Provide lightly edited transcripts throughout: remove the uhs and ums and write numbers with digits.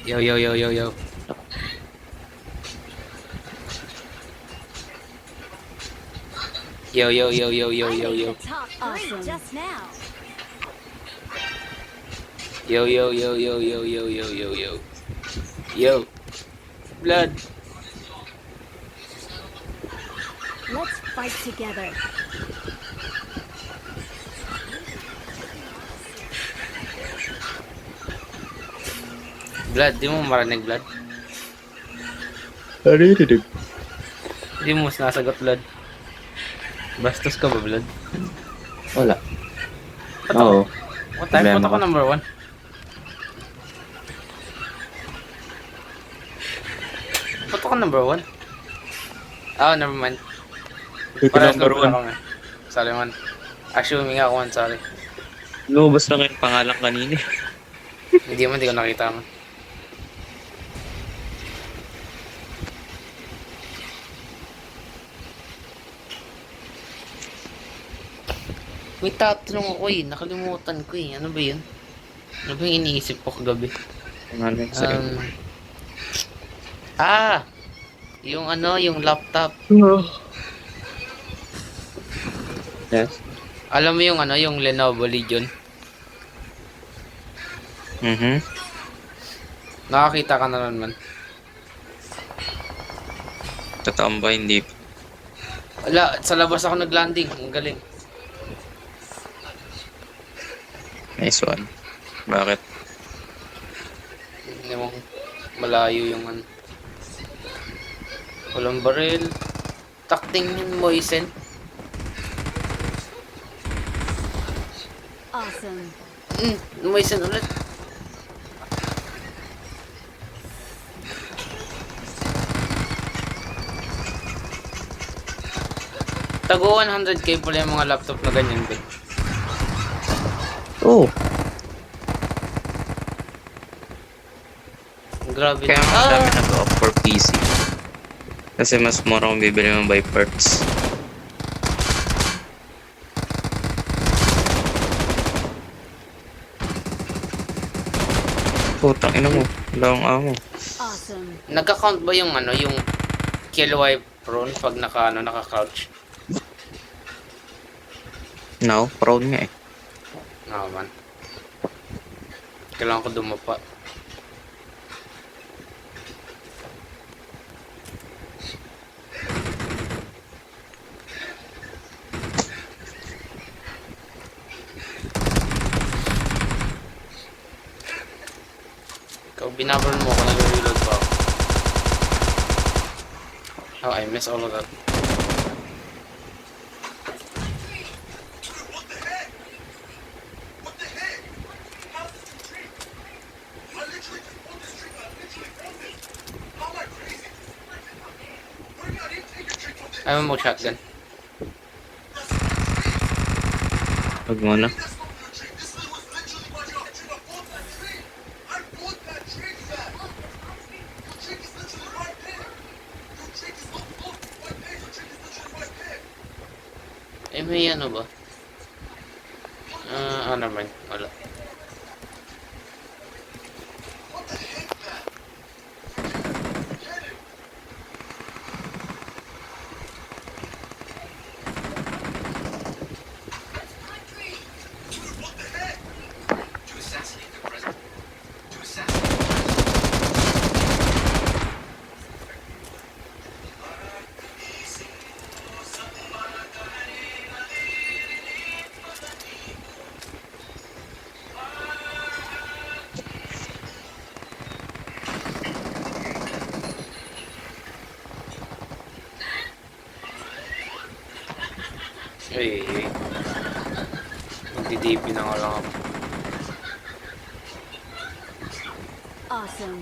Yo, yo, yo, yo, yo. Yo, yo, yo, yo, yo, yo, yo. Awesome. Just now. Yo, yo, yo, yo, yo, yo, yo, yo, yo. Yo. Blood. Let's fight together. Blood, di mo marinig, Blood? Naririnig. Di mo sinasagot, Blood. Bastos ka ba, Blood? Wala. Ba't ako? Oo. What type? Problema Ba't ako ka. number 1? Ba't ako number 1? Ah, never mind. Hindi ka Parehas number lang pala 1. kami. Sorry, man. Assuming ako, man. Sorry. Lumabas na yung pangalan kanina. Hindi man, di ko nakita, man. May tatanong ako eh. Nakalimutan ko eh. Ano ba yun? Ano ba yung iniisip ko kagabi? Pangalan sa'yo. Yung ano, yung laptop. Yes. Alam mo yung ano, yung Lenovo Legion? Mhm. Nakakita ka na nun, man. Totoo ba? Hindi. Wala, sa labas ako nag-landing. Ang galing. Nice one. Bakit? Hindi mo, malayo yung ano. Walang baril. Takting yun, Moisen. Awesome. Moisen ulit. Tago 100k pala yung mga laptop na ganyan, ba? Oh. Grabe Kaya na. mas dami nag-opt for PC. Kasi mas mura kung bibili mo by parts. Putang ina mo. Wala akong amo. Awesome. Nagka-count ba yung ano, yung kill wipe prone pag naka-crouch? No, prone nga eh. Oo, man. Kailangan ko dumapa. Ikaw, binaburn mo ako, nag-reload pa ako. Oh, I missed all of that. Ayaw mo mag-shotgun. Huwag mo na. Eh, may ano ba? Never mind. Wala. Ay. Magdi-DP na nga lang ako. Awesome.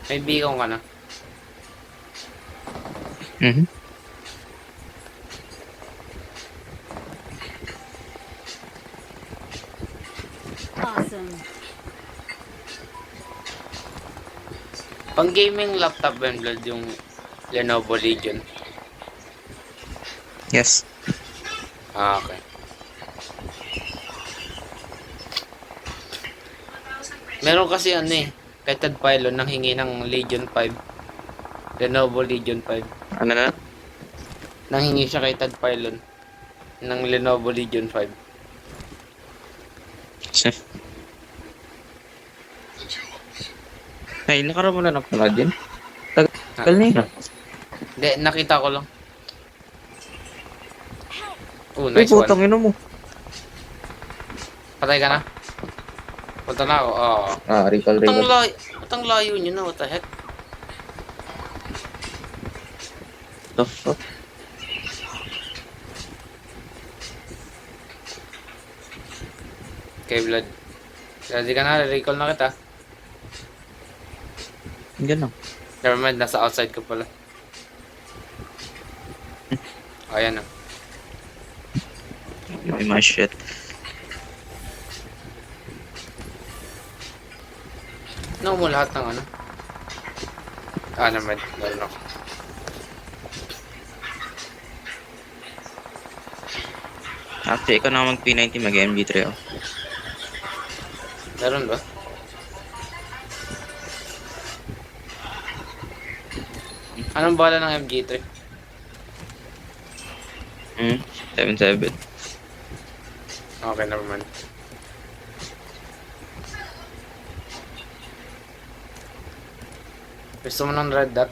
May bigaw ka na. Mhm. Awesome. Pang gaming laptop ba yun, Blood, yung Lenovo Legion? Yes. Ah, okay. Meron kasi ano eh, kay Ted Pylon nang hingi ng Legion 5. Lenovo Legion 5. Ano na? Nang hingi siya kay Ted Pylon ng Lenovo Legion 5. Ay, nakaramo na pala din. Tagal na yun. Hindi, nakita ko lang. Oh, Ay, nice one. putang ino mo. Patay ka na? Punta na ako, oo. Recall, Matang layo nyo na, what the heck? Oh. Okay, Blood. Ready ka na, recall na kita. Yan lang. Never mind, nasa outside ka pala. Ayan na. May mga shit. No mo lahat ng ano. Never mind. Meron ako. After ikaw na mag P90, mag-MG3 ako. Meron ba? Anong bala ng MG3? 7-7. Okay, never mind. Gusto mo ng red dot?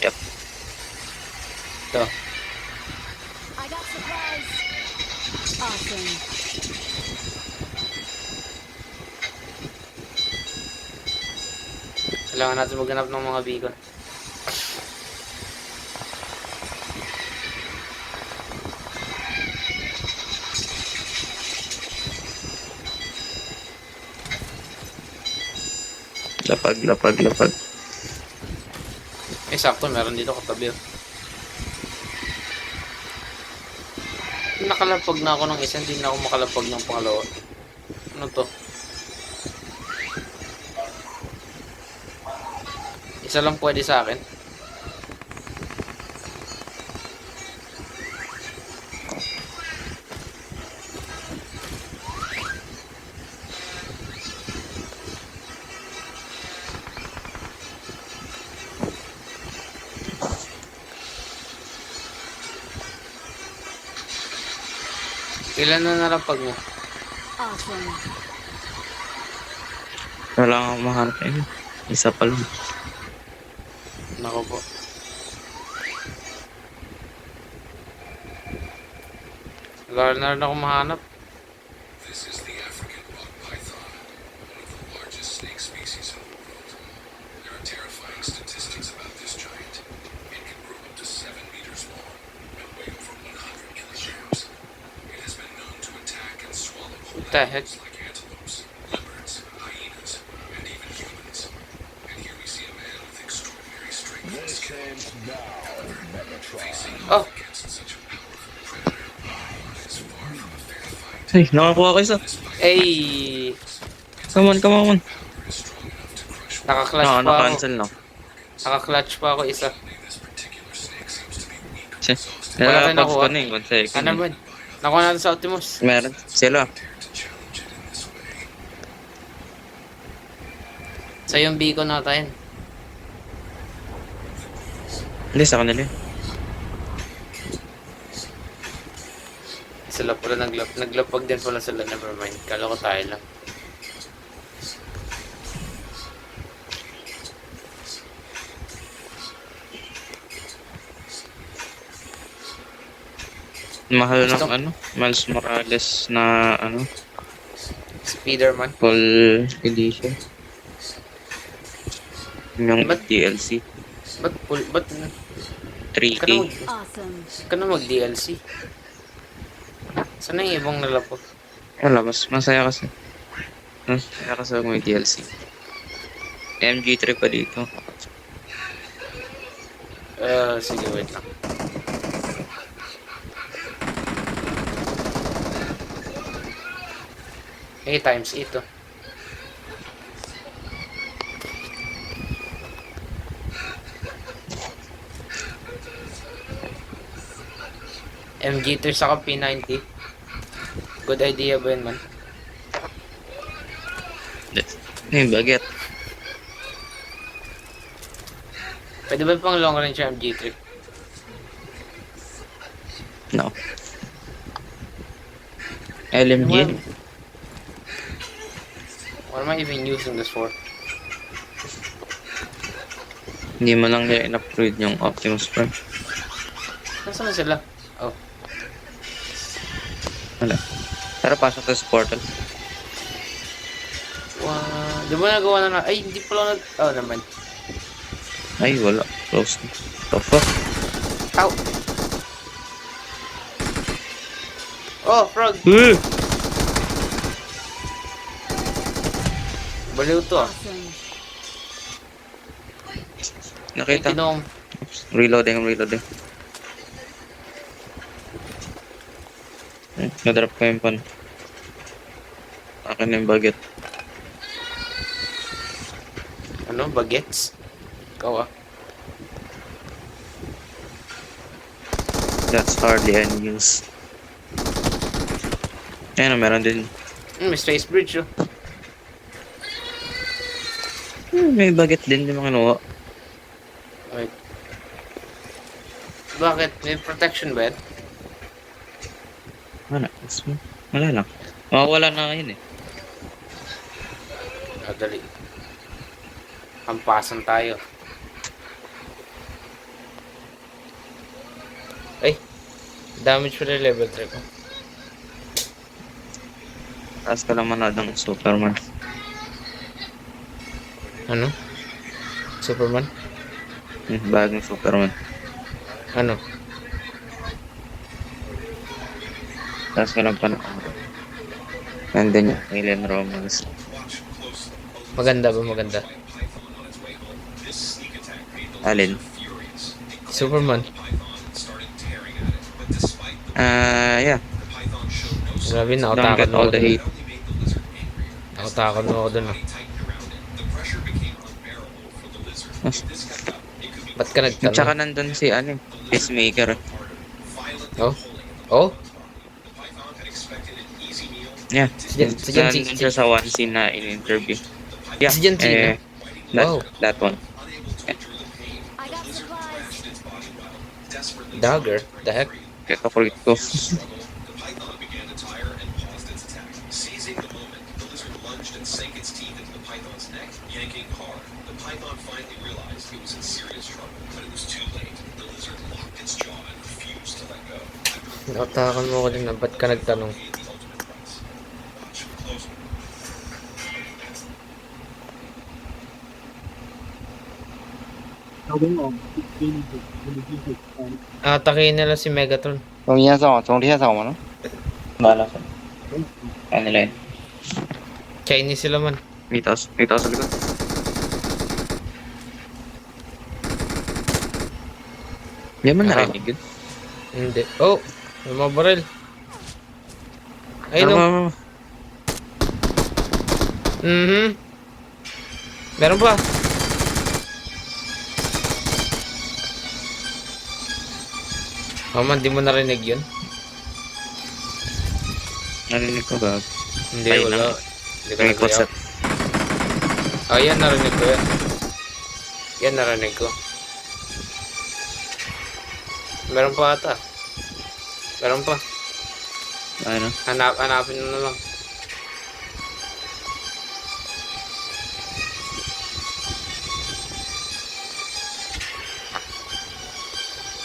Yep. Ito. I got supplies. Awesome. Kailangan natin maghanap ng mga beacon. Lapag. Sakto, meron dito katabi. Nakalapag na ako ng isa, hindi na ako makalapag ng pangalawa. Ano to? Isa lang pwede sa akin. Ilan na nalapag mo? Awesome. Wala nga mahanap na yun. Isa pa lang. Nako po. Wala na rin ako mahanap. This is the African rock python, one of the largest snake species in the world. There are terrifying statistics about this giant. It can grow up to 7 meters long and weigh over 100 kilograms. It has been known to attack and swallow whole What the heck? animals like antelopes, leopards, hyenas, and even humans. And here we see a man with extraordinary strength and skill. Facing Oh, against such a powerful predator is far from a fair fight. Ay, nakakuha ko isa. ay, Come on. Power is strong enough to crush naka-clutch pa ako. Na-cancel na. Naka-clutch pa ako isa. this particular snake seems to be weak or Siya. exhausted. Wala tayong Nakapogs nakuha. ko na yung 1 second. Ano ba? Nakuha natin sa Optimus. Meron. Sila. Dare to challenge it in this way. Sa yung beacon natin. Hindi, sa kanila yun. Sila pala naglapag din pala sila. Nevermind. Kala ko tayo lang. Mahal ng Gusto- ano? Miles Morales na ano? Spiderman. Full edition. Yung Ba't- DLC. Ba't 3K. Awesome. ka na mag-DLC? Sana yung ibang nalapag? Wala, mas masaya kasi. Masaya kasi kung may DLC. MG3 pa dito. Sige, wait lang. A times ito. MG3 sa P90. Good idea ba yun, man? Yung baget. Pwede ba pang long range yung MG3? No. LMG. Well, what am I even using this for? Hindi mo lang nila in-upgrade yung Optimus Prime. Nasaan na sila? Oh. Wala. Tara, pasok tayo sa portal. Wow. Di ba nagawa na Ay, hindi pala nag... Oh, naman. Ay, wala. Close na. The fuck? Ow! Oh, frog! Baliw to ah. Awesome. Nakita. Kinom. Reloading. Nadrop ko yung pan. Akin na yung baget. Ano? Bagets? Ikaw ah. That's hardly any use. Ayun, meron din. May space bridge oh. May baget din yung mga kinuha. Wait. Bakit? May protection ba yan? Wala lang. Mawawala na yun eh. Dali. Hampasan tayo. Ay! Damage for the level 3 ko. Taas ka lang manadang Superman. Ano? Superman? Bagong Superman. Ano? Taas ka lang pan. Nandun yung Alien Romance. Maganda ba? Maganda? Alin? Superman. Yeah. Grabe, Don't nakatakot get mo all ako the dun. hate. Nakatakot mo ako dun ah. Ba't ka At saka nagtanong? nandun si ano, Peacemaker. Oh? Oh? Yeah. Si John Nandun siya sa one scene na in-interview. Yeah. Si John Cena? Wow. That one. I got supplies. Dagger? The heck? Kaya kulit ko. Seizing the moment, the lizard lunged and sank its teeth into the python's neck, yanking hard. The python finally realized it was in serious trouble, but it was too late. The lizard locked its jaw and refused to let go. Nakatakot mo ako dun ah. Ba't ka nagtanong? Paid the ultimate price. Watch closely. Atakin nila si Megatron. 从天上吗? Bala ka. Ano nila yun? Chinese sila man. May taas sa likod. Hindi mo narinig yun. Hindi. Oh! May mga baril. Ayun oh. Tama. Meron pa. Oh man, di mo narinig yun? Narinig ko ba? Hindi, Ayun wala. lang. Hindi ko May nagayaw. kotset. Oh, yan narinig ko yan. Yan narinig ko. Meron pa ata. Meron pa. Ano? Hanapin mo na lang.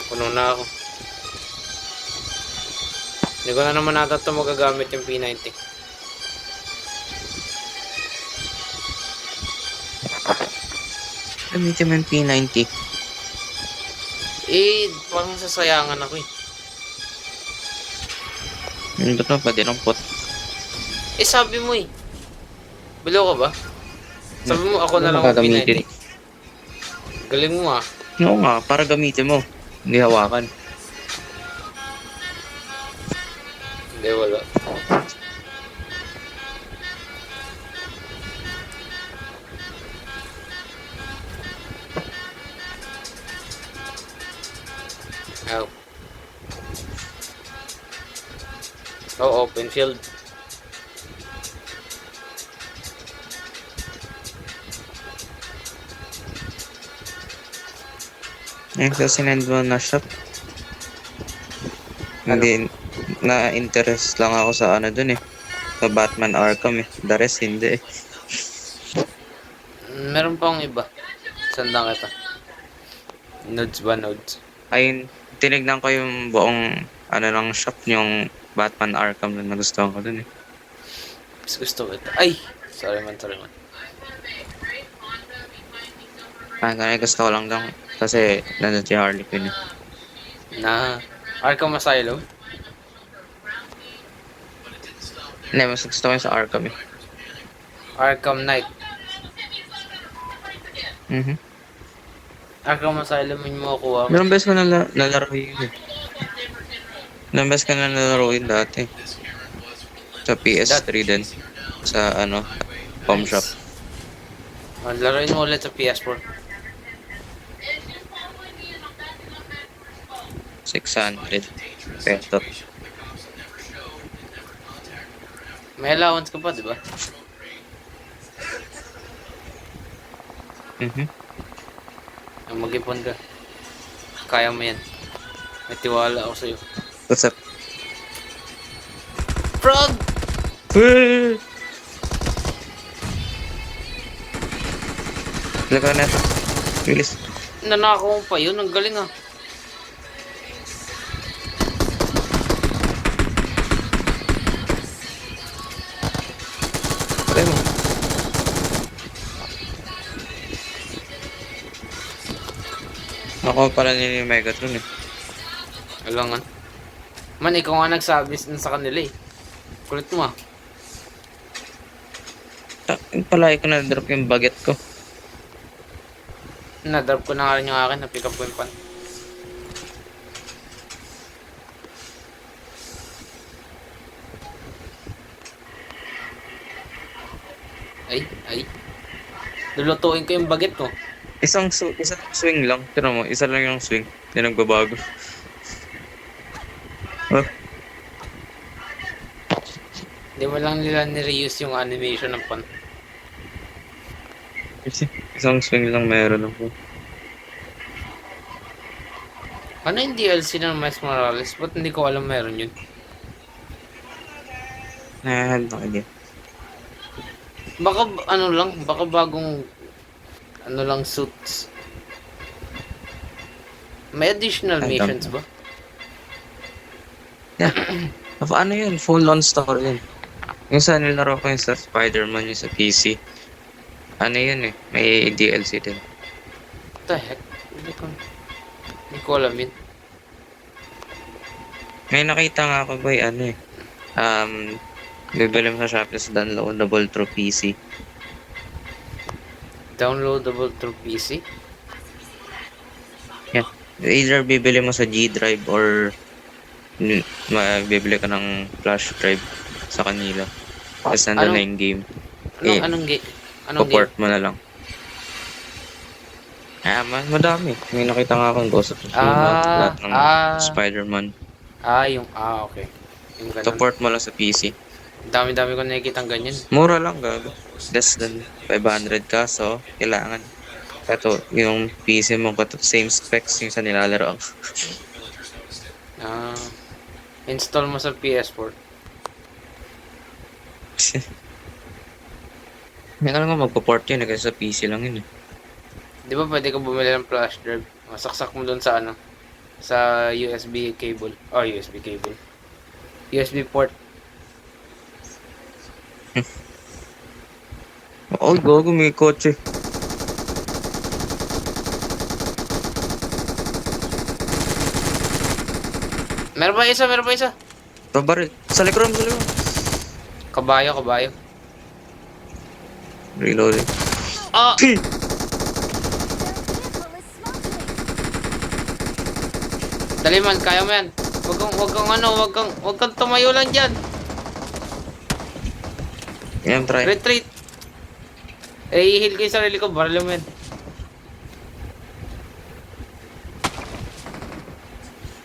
Puno na ako. Hindi ko na naman ata ito magagamit yung P90. Gamitin mo yung P90. Eh, parang sasayangan ako eh. Yung to, pwede ng pot. Eh, sabi mo eh. Bilo ka ba? Sabi mo ako na lang ang Gamitin. P90. Galing mo ah. Oo nga, para gamitin mo. Hindi hawakan. Hindi, wala. Ow. Oo, open field. Yung sinend mo na shop. Ano? Hindi, na-interest lang ako sa ano dun eh. Sa Batman Arkham eh. The rest hindi eh. Meron pa akong iba. Sandang kita. Nodes ba, nodes? Ayun, tinignan ko yung buong ano ng shop yung Batman Arkham na nagustuhan ko dun eh. Mas gusto ko ito. Ay! Sorry man, sorry man. Kaya gusto ko lang lang kasi nandun si Harley Quinn eh. Na Arkham Asylum. Hindi, mas gusto ko yung sa Arkham eh. Arkham Knight. Mhm. Arkham Asylum yung makukuha mo. Ilang beses ko nalaro yun eh. Ilang beses ko na nalaro yun dati. Sa PS3 din. Sa ano, home shop. Laruin mo ulit sa PS4. 600 peso. May allowance ka pa, di ba? Mhm. Mag-ipon ka. Kaya mo yan. May tiwala ako sa'yo. What's up? Frog! Lagay na ito. Bilis. Nanakaw mo pa yun. Ang galing ah. Patay mo. Ako pala nila yung Megatron eh. Alangan. Man, ikaw nga nagsabi sa kanila eh. Kulit mo ah. Palagi ko na-drop yung baget ko. Na-drop ko na nga rin yung akin. Na-pick up ko yung pan. Ay. Lulutuin ko yung baget ko. Isang swing lang. Tira mo, isa lang yung swing. Hindi nagbabago. Oh, Hindi mo lang nila ni-reuse yung animation ng pan. isang swing lang meron ako. Ano yung DLC ng Miles Morales? Ba't hindi ko alam meron yun? Nahahal na idea. Baka ano lang, baka bagong ano lang suits. May additional Ay, missions ba? Yeah. Ano yun? Full on story yun. Yung sa nilaro ko yung sa Spider-Man yung sa PC. Ano yun eh? May DLC din. What the heck? Hindi ko alam yun. May nakita nga ako boy, ano eh. Bibili mo sa Shopee sa downloadable through PC. Downloadable through PC? Yeah. Either bibili mo sa G Drive or bibili ka ng flash drive sa kanila. Tapos nandun na yung game. Anong game? Anong game? Support mo na lang. Madami. May nakita nga akong Ghost of Tsushima. Lahat ng Spider-Man. Okay. Yung ganun. Support mo lang sa PC. Dami-dami ko nakikita ng ganyan. Mura lang, gago. Less than 500 ka, so kailangan. Ito, yung PC mo, same specs yung sa nilalaro. Install mo sa PS4. Hindi ka lang magpo-port yun kasi sa PC lang yun eh. Di ba pwede ka bumili ng flash drive? Masaksak mo dun sa ano? Sa USB cable. USB cable. USB port. Oh, gago, may kotse. Meron pa isa. Babaril. Sa likod mo. Kabayo. Reloading. Ah! Their vehicle is smoking. Dali man, kaya mo yan. Wag kang tumayo lang dyan. Yan, try. Retreat. I-heal ko yung sarili ko, baril mo yan.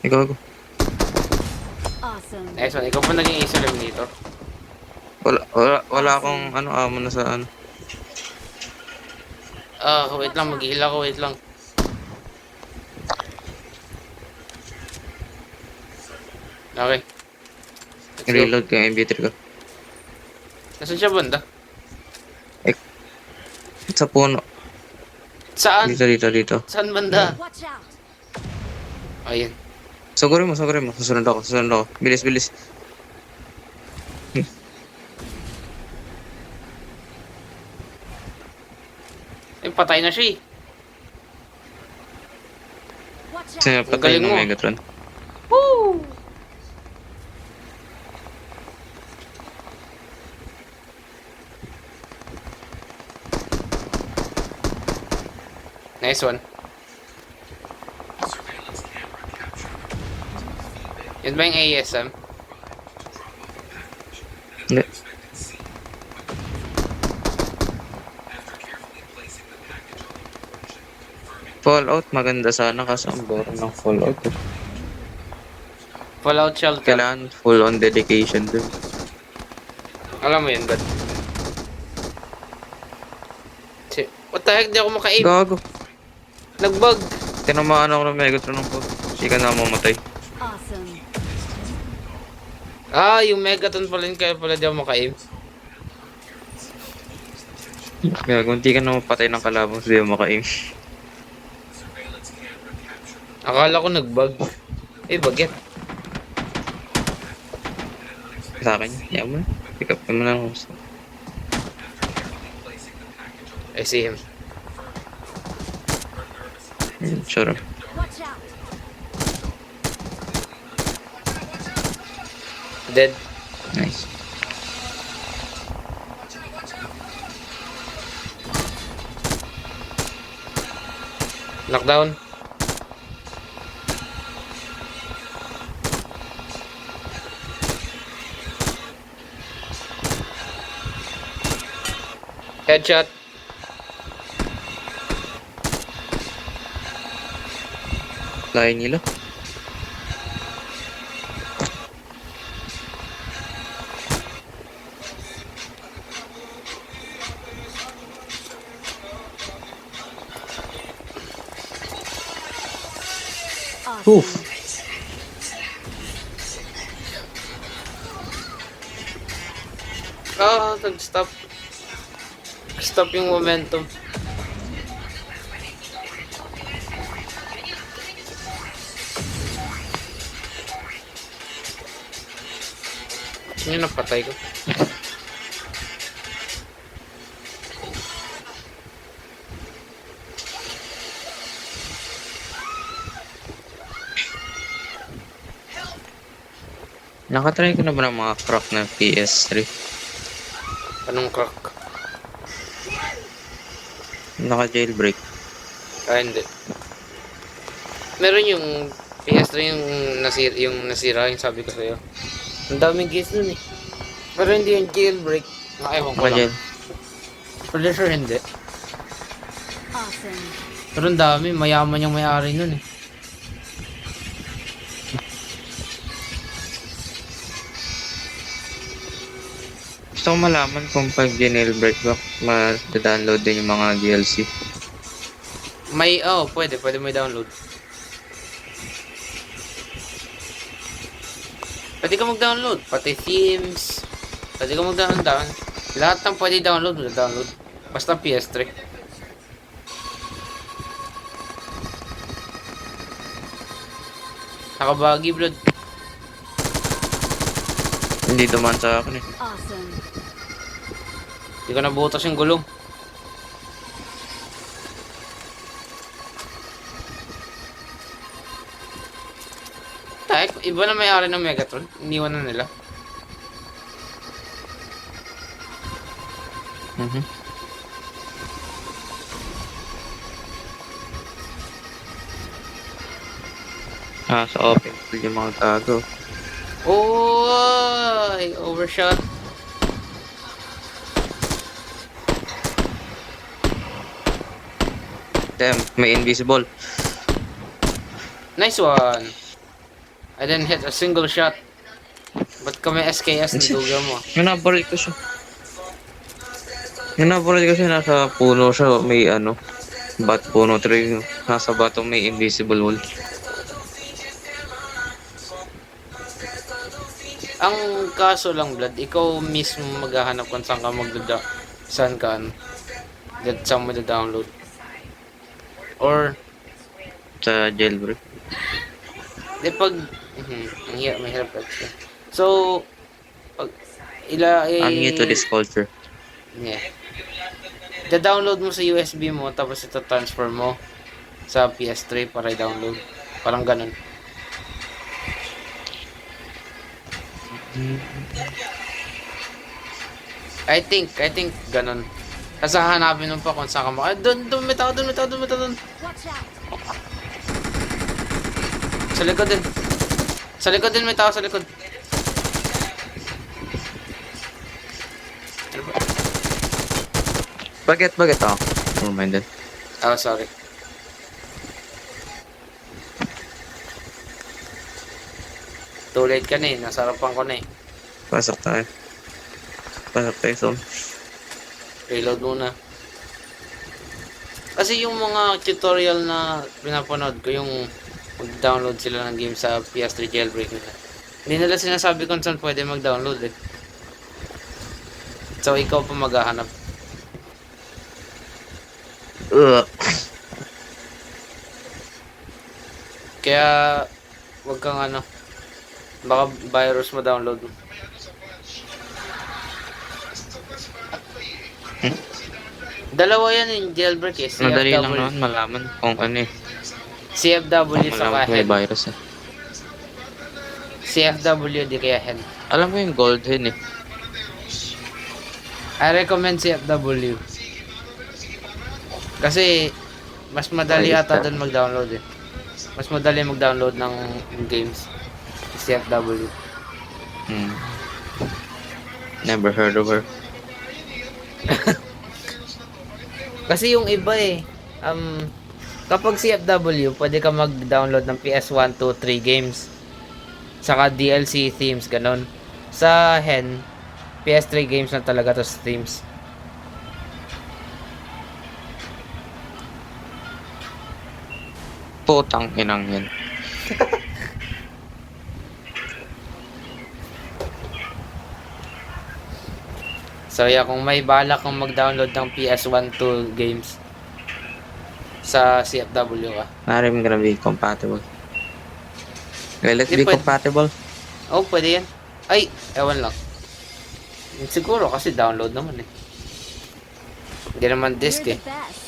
Ikaw. Awesome. Awesome. Nice one. Ikaw pa naging ace eliminator. Wala akong amo na sa ano. Wait lang. Mag-heal ako. Wait lang. Okay. Let's go. Reload ko yung MB3 ko. Nasaan siya banda? Sa puno. Saan? Dito. Saan banda? Watch out. Ayun. Sugurin mo. Susunod ako. Bilis. Ay, patay na siya eh. Watch out. Kasi patay galing ng mo. Megatron. Woo! Nice one. Surveillance camera captured Yun ba yung ASM? Hindi. unexpected scene. After carefully placing the package on the porch and confirming Fallout, maganda sana kasi ang boring ng Fallout. Fallout Shelter. Kailangan full on dedication dun. Alam mo yun, God. What the heck? Di ako maka-aim. Gago. Nag-bug. Tinamaan ako ng Megatron ng po. Hindi ka na mamatay. Awesome. Yung Megaton pala yun. Kaya pala di ako maka-aim. Gago, hindi ka na mapatay ng kalabang hindi mo maka-aim. Akala ko nag-bug. Bagget. Sa akin, yan mo na. Pick up mo na ako. I see him. Sure. Watch out. Dead. Nice. Knockdown. Headshot. Lain nila. Awesome. Oof. Nag-stop. Stop yung momentum. Yun napatay ko. Nakatry ko na ba ng mga crack na PS3? Anong crack? Naka-jailbreak. Hindi. Meron yung PS3 yung nasira yung sabi ko sa'yo. Ang daming case nun eh. Pero hindi yung jailbreak. Ewan ko lang. Naka-jail. For sure hindi. Awesome. Pero ang dami. Mayaman yung may-ari nun eh. Gusto ko malaman kung pag jailbreak ba, ma-download din yung mga DLC. Pwede may download. Pwede ka mag-download. Pati themes. Pwede ka mag-download. Lahat ng pwede download, download. Basta PS3. Nakabagi, blood. Hindi duman sa akin eh. Awesome. Hindi ko nabutas yung gulong. Iba na may-ari ng Megatron. Iniwan na nila. Mhm. Sa open field yung mga tago. Oh, overshot. Damn, may invisible. Nice one. I didn't hit a single shot. Ba't kami SKS ng duga mo? Hinabaril ko siya. Hinabaril ko siya, nasa puno siya, may ano, bat puno tree, nasa bato may invisible wall. Ang kaso lang, Blood, ikaw mismo maghahanap kung saan ka saan ka, saan mo download. Or, Sa jailbreak. di pag, mahirap kasi. So, pag, I'm new to this culture. yeah. Da-download mo sa USB mo, tapos ito transfer mo sa PS3 para i-download. Parang ganun. I think ganun. Kasi hanapin mo pa kung saan ka doon, may tao. Watch out! Sa likod din. Sa likod din may tao, sa likod. Ano ba? Bakit? Oh, never mind then. Oh, sorry. Too late ka na eh. Nasarapan ko na eh. Pasok tayo. Zone. Reload muna. Kasi yung mga tutorial na pinapanood ko, yung mag-download sila ng game sa PS3 jailbreak nila. Hindi nila sinasabi kung saan pwede mag-download eh. So, ikaw pa maghahanap. Ugh. Kaya, wag kang ano, baka virus mo download mo. Dalawa yan yung jailbreak eh. Madali lang CFW. naman malaman kung ano eh. CFW Kung sa malaman kung may head. virus eh. CFW di kaya head. Alam mo yung gold hen eh. I recommend CFW. Kasi, mas madali Ay, ata isa. doon mag-download eh. Mas madali mag-download ng games. CFW. Never heard of her. Kasi yung iba eh, kapag CFW, pwede ka mag-download ng PS1, 2, 3 games. Saka DLC themes, ganon. Sa hen, PS3 games na talaga to themes. Putang inang yan. So yeah, kung may balak kang mag-download ng PS1, 2 games sa CFW ka. Not even gonna be compatible. Will it Hindi be pwede. compatible? Oh, pwede yan. Ay, ewan lang. Siguro kasi download naman eh. Hindi naman disc You're eh. the best.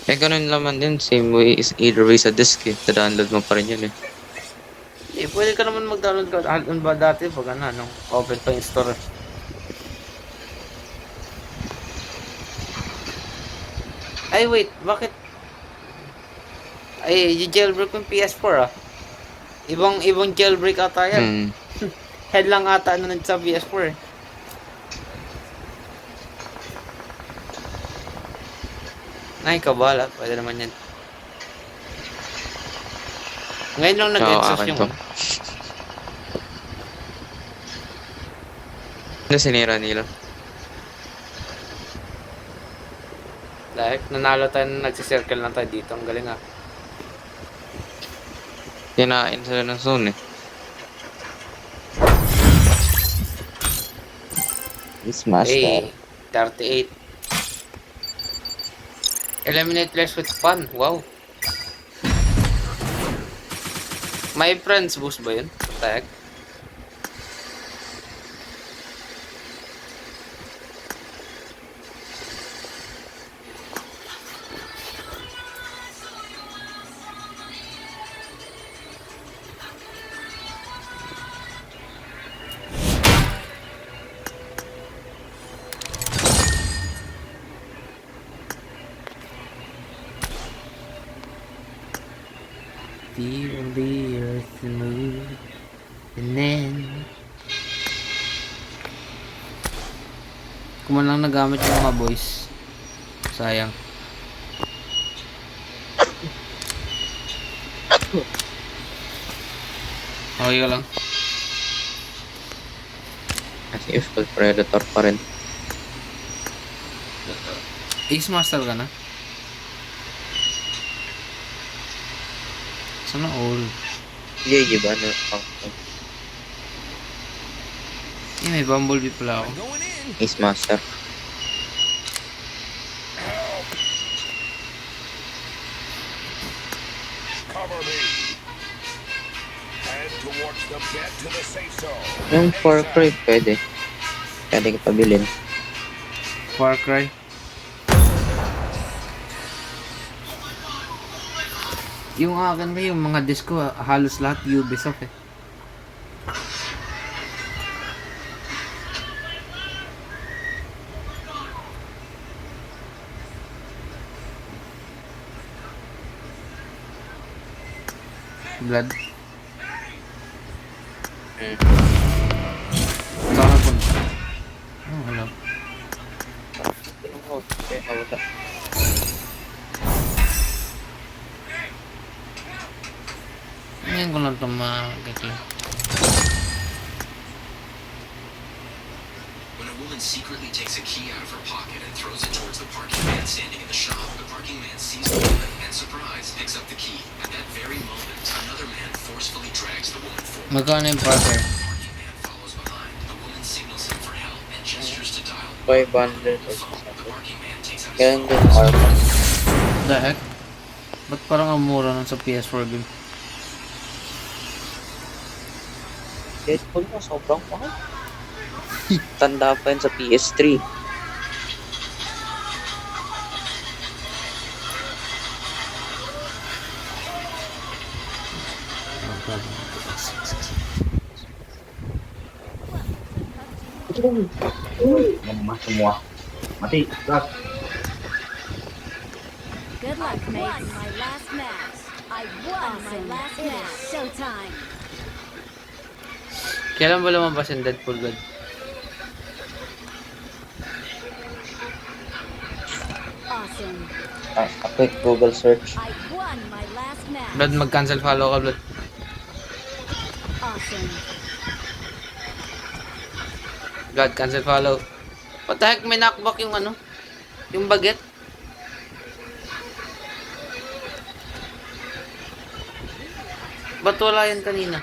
Eh, ganun naman din. Same way is either way sa disk eh. Sa-download mo pa rin yun eh. Eh, pwede ka naman mag-download ka. Ano ba dati pag ano, open pa yung store. Ay, wait. Bakit? Ay, yung jailbreak yung PS4 ah. Ibang jailbreak ata yan. Head lang ata ano sa PS4 eh. Ay, kabala. Pwede naman yan. Ngayon lang Oo, nag-exhaust akin yung... to. Ano sinira nila? Like, nanalo tayo na nagsisircle lang tayo dito. Ang galing ah. Kinain sila ng zone eh. Smash Hey, 38. Eliminate players with fun. Wow. My friends boost ba yun? Tag. Feel the earth move, and then... Kung man lang nagamit yung mga boys. Sayang. Okay ka lang. Kasi full predator pa rin. Ace Master ka na? Sana all. GG ba? Ano? May Bumblebee pala ako. Ace Master. Cover me. Head towards the bed to the safe zone. Yung Far Cry pwede. Pwede ka pabilin. Far Cry. Yung akin ba yung mga disco halos lahat Ubisoft eh. Blood. Saan na punta? Oh, hello. Ngayon ko lang ito makakita. When a woman secretly takes a key out of her pocket and throws it towards the parking man standing in the shop, the parking man sees the woman and, surprise, picks up the key. At that very moment, another man forcefully drags the woman forward. Magkano yung Parker? The parking man follows behind. The woman signals him for help and gestures to dial 500 the phone. The parking man takes out his Ganun phone. din armor. The heck? Ba't parang ang mura nun sa PS4 game? Deadpool mo, sobrang mahal. Tanda pa yun sa PS3. Mas semua. Mati, gas. Good luck, mate. My last match. I won my last match. Showtime. Kailan ba lumabas yung Deadpool God? Awesome. A quick Google search. I won my last match. Blood, mag-cancel follow ka, Blood. Awesome. Blood, cancel follow. What the heck? May knockback yung ano? Yung baget? Ba't wala yan kanina?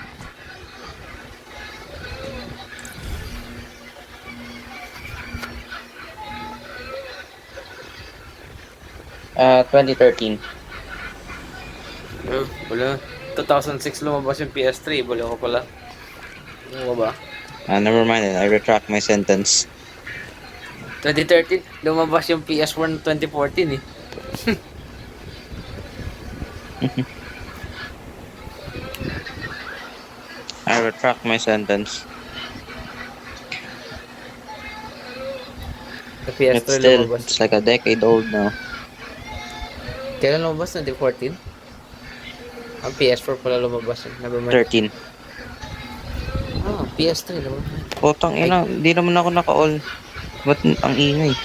2013. Wala. 2006 lumabas yung PS3. Bala ko pala. Ano ba? Never mind it. I retract my sentence. 2013, lumabas yung PS1 2014 eh. I retract my sentence. Sa It's PS3 still, lumabas. it's like a decade old now. Kailan lumabas? 2014? Ang PS4 pala lumabas eh. Never mind. 13. Ah, PS3 lumabas. Putang ina, di naman ako naka-all. Ba't ang ingay?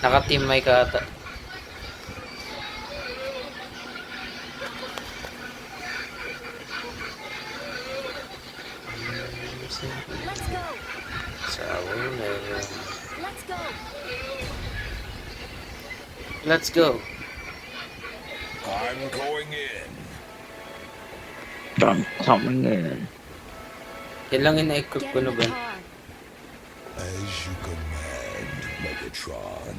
Naka-team mic ka ata. Let's go. Sawa yun eh. Let's go. Let's go. I'm going in. Tama ngayon. Yan lang yung na-equip Get ko in na the ba? car. As you command, Megatron.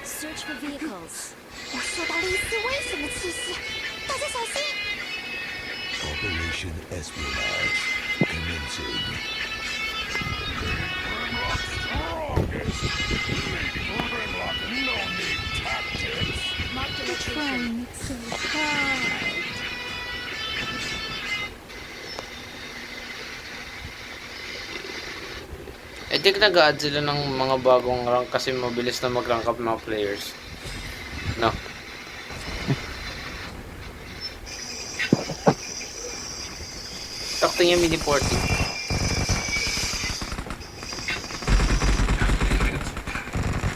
Search for vehicles. 我受到了一丝危险的气息，大家小心！ Operation Espionage commencing. Mark the location. Trying so hard. Eh di nag-add sila ng mga bagong rank kasi mabilis na mag-rank up mga players. No. Sakto niya mini 40.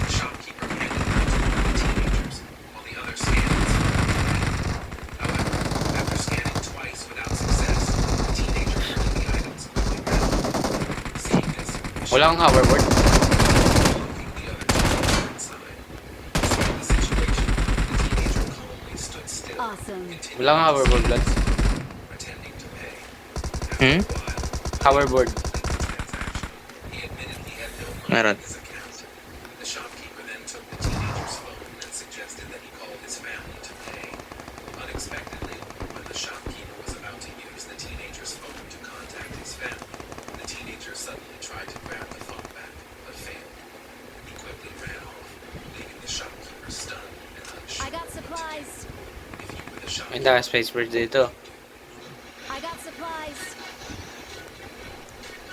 Shopkeeper handed them to the teenagers, while the others scanned. However, Wala kang hoverboard? the other teenager inside. Despite the situation, the teenager calmly stood still, Awesome. Wala kang hoverboard, Vlad? pretending to pay. Hmm? Hoverboard. He admitted he had no money Meron. in his account. The shopkeeper then took the teenager's phone and suggested that he call his family to pay. Unexpectedly, when the shopkeeper was about to use the teenager's phone to contact his family, the teenager suddenly tried to grab the phone back, but failed. He quickly ran off, leaving the shopkeeper stunned and unsure. I got supplies. If you were the May shopkeeper, daka space bridge dito. I got supplies.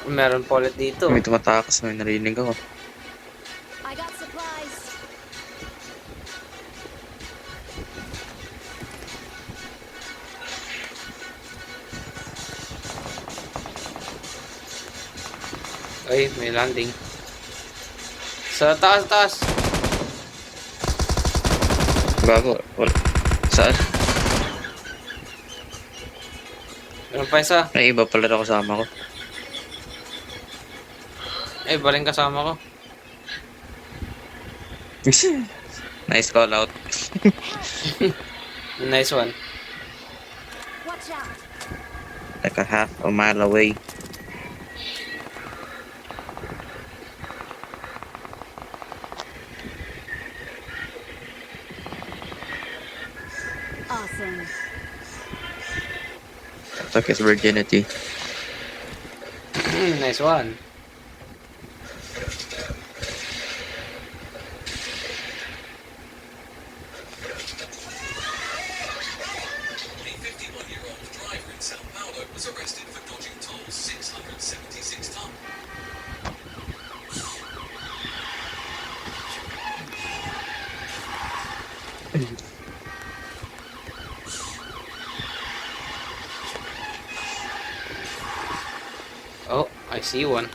Meron pa ulit dito. May tumatakas, may narinig ako. I got supplies. Ay, may landing. Sa taas, taas. Gago. Wala. Saan? Meron pa isa. May iba pala na kasama ko. Ay, baling kasama ko. Nice call out. Nice one. Watch out. Like a half a mile away. Awesome. Took his virginity. Nice one. a 51-year-old driver in Sao Paulo was arrested for dodging tolls 676 times. Oh, I see one.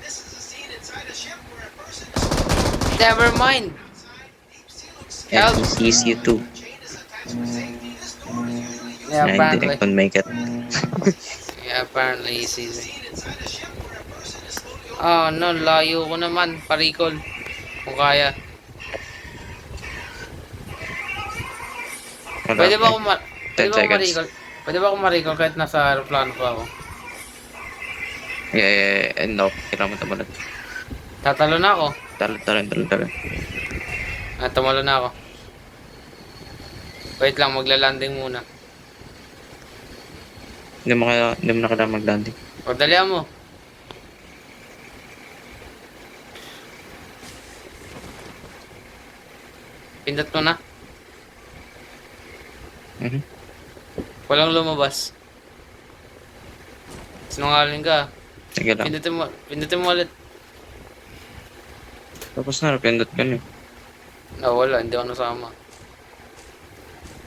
This is a scene inside a ship where a person Never mind. outside deep sea looks And he sees you too. chain is attached for safety. This door is usually used Yeah, I apparently. didn't make it. Yeah, apparently he sees me. scene inside a ship where a person is slowly Oh no, layo ko naman. Parikol. Kung kaya. Wala Pwede ba pa akong pwede 10 ba akong seconds. marikol? Pwede ba akong marikol kahit nasa aeroplano pa ako? Yeah. No. Kailangan mo tamalan. Tatalo na ako. Talo. Tumalo na ako. Wait lang, magla-landing muna. Hindi mo na kailangan mag-landing. O, dalihan mo. Pindot mo na. Mhm. Walang lumabas. Sinungaling ka. Sige lang. Pindutin mo ulit. Tapos na, napindot ka na. Wala, hindi ako nasama.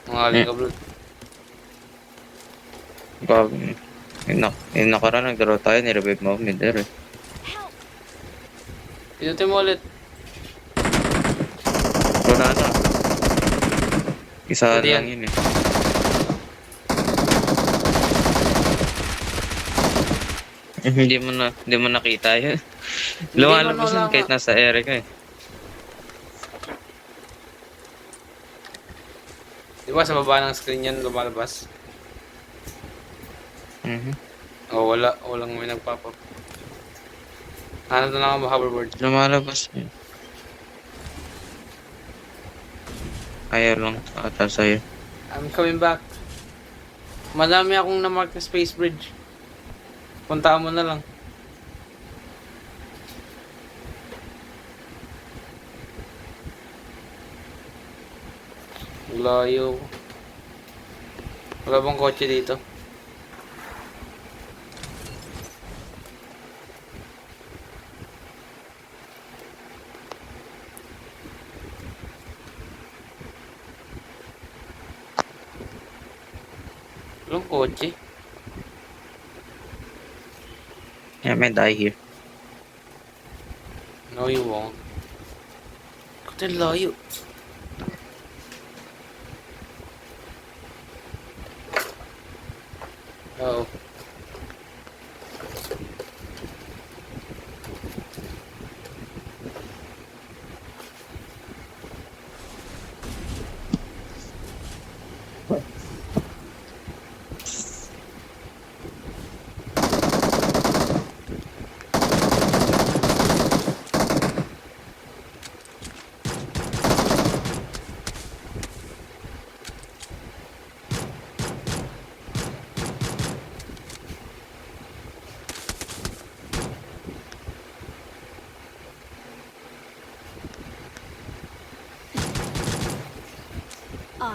Sinungaling ka, bro. Bago. Yung nakaraan, nagdaro tayo, nirevive mo ako, middle eh. Help. Pindutin mo ulit. Wala na. Isa Hindi lang yan. yun eh. Hindi mo nakita yun. Lumalabas wala yun kahit nga. nasa ere ka eh. Di ba sa baba ng screen yan lumalabas? Mhm. Wala. Walang may nagpapap. Hanap na lang ako hoverboard. Lumalabas yun. Ayaw lang ata sa'yo. I'm coming back. Madami akong na-mark na space bridge. Puntaan mo na lang. Layo. Wala bang kotse dito? Walang kotse. Yeah, I may die here. No, you won't. Kaya layo. Oh.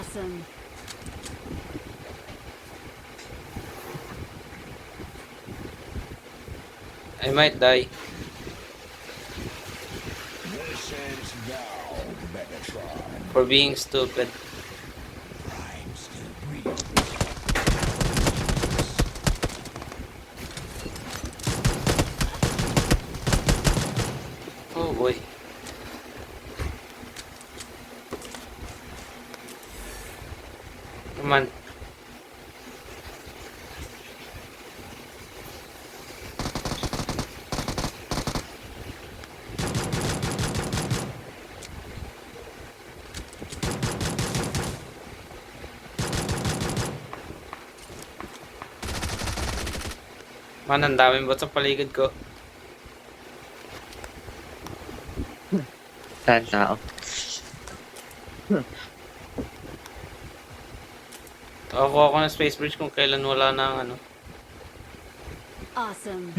Awesome. I might die. This ends now, Megatron. For being stupid. I'm still breathing. Oh boy. Come on. Man, ang daming bot sa paligid ko. Saan tao? Ako ng space bridge kung kailan wala na ang ano. Awesome.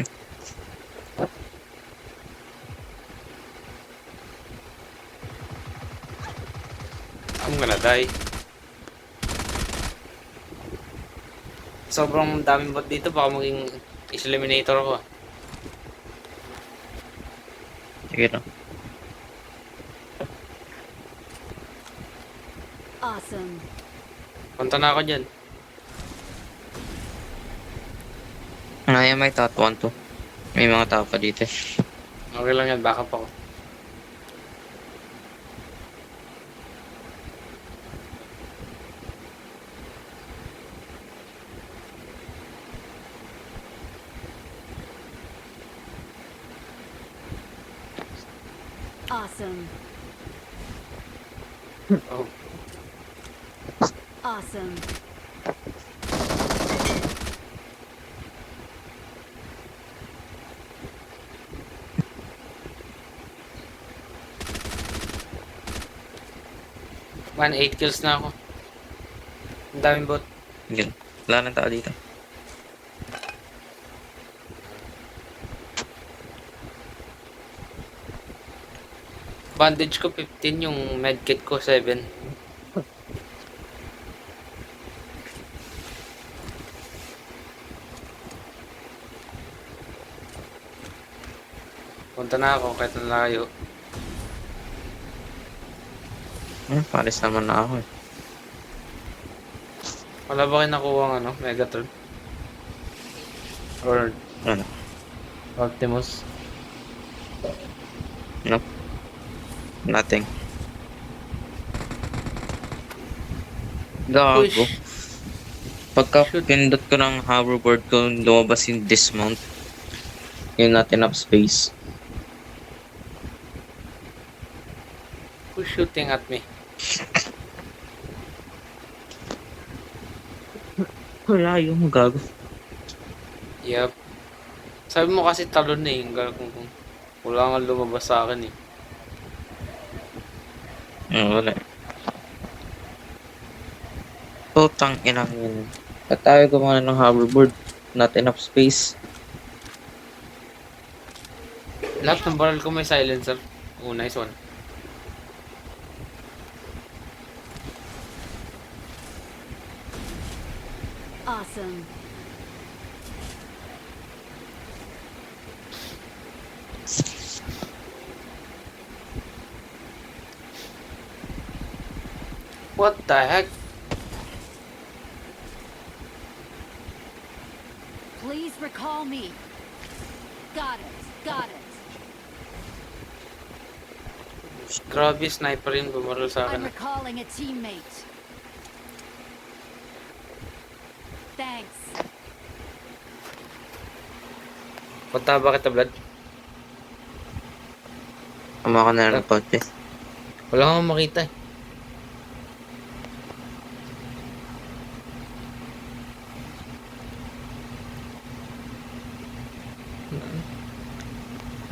I'm gonna die. Sobrang daming bot dito, baka maging eliminator ako. Sige lang. Awesome. Punta na ako dyan. Ngayon may top 1 to. May mga tao pa dito. Okay lang yan, backup ako. Awesome. Oh, Awesome. man, 8 kills na ako. Ang daming bot. Sige lang. Wala nang tao dito. Bandage ko 15, yung medkit ko 7. Punta na ako kahit ang layo. Pares naman na ako eh. Wala ba kayo nakuha ng ano, Megatron? Or Ano? Optimus? Nope. Nothing. Gago. Push. Pagka Shoot. pindot ko ng hoverboard ko, lumabas yung dismount. Yung not enough space. Who's shooting at me? Wala yung gago. Yup. Sabi mo kasi talon na yung kung wala nga lumabas sa akin eh. Wala. Putang inang yun. Ba't tayo gumana ng hoverboard? Not enough space. Lahat ng barrel ko may silencer. Oh, nice one. Awesome. What the heck? Please recall me. Got it. Got it. Grabe, sniper yun bumaril sa I'm akin. recalling a teammate. Thanks. Punta ba kita, Vlad? Tama ka na ng konti. Wala kang makita eh.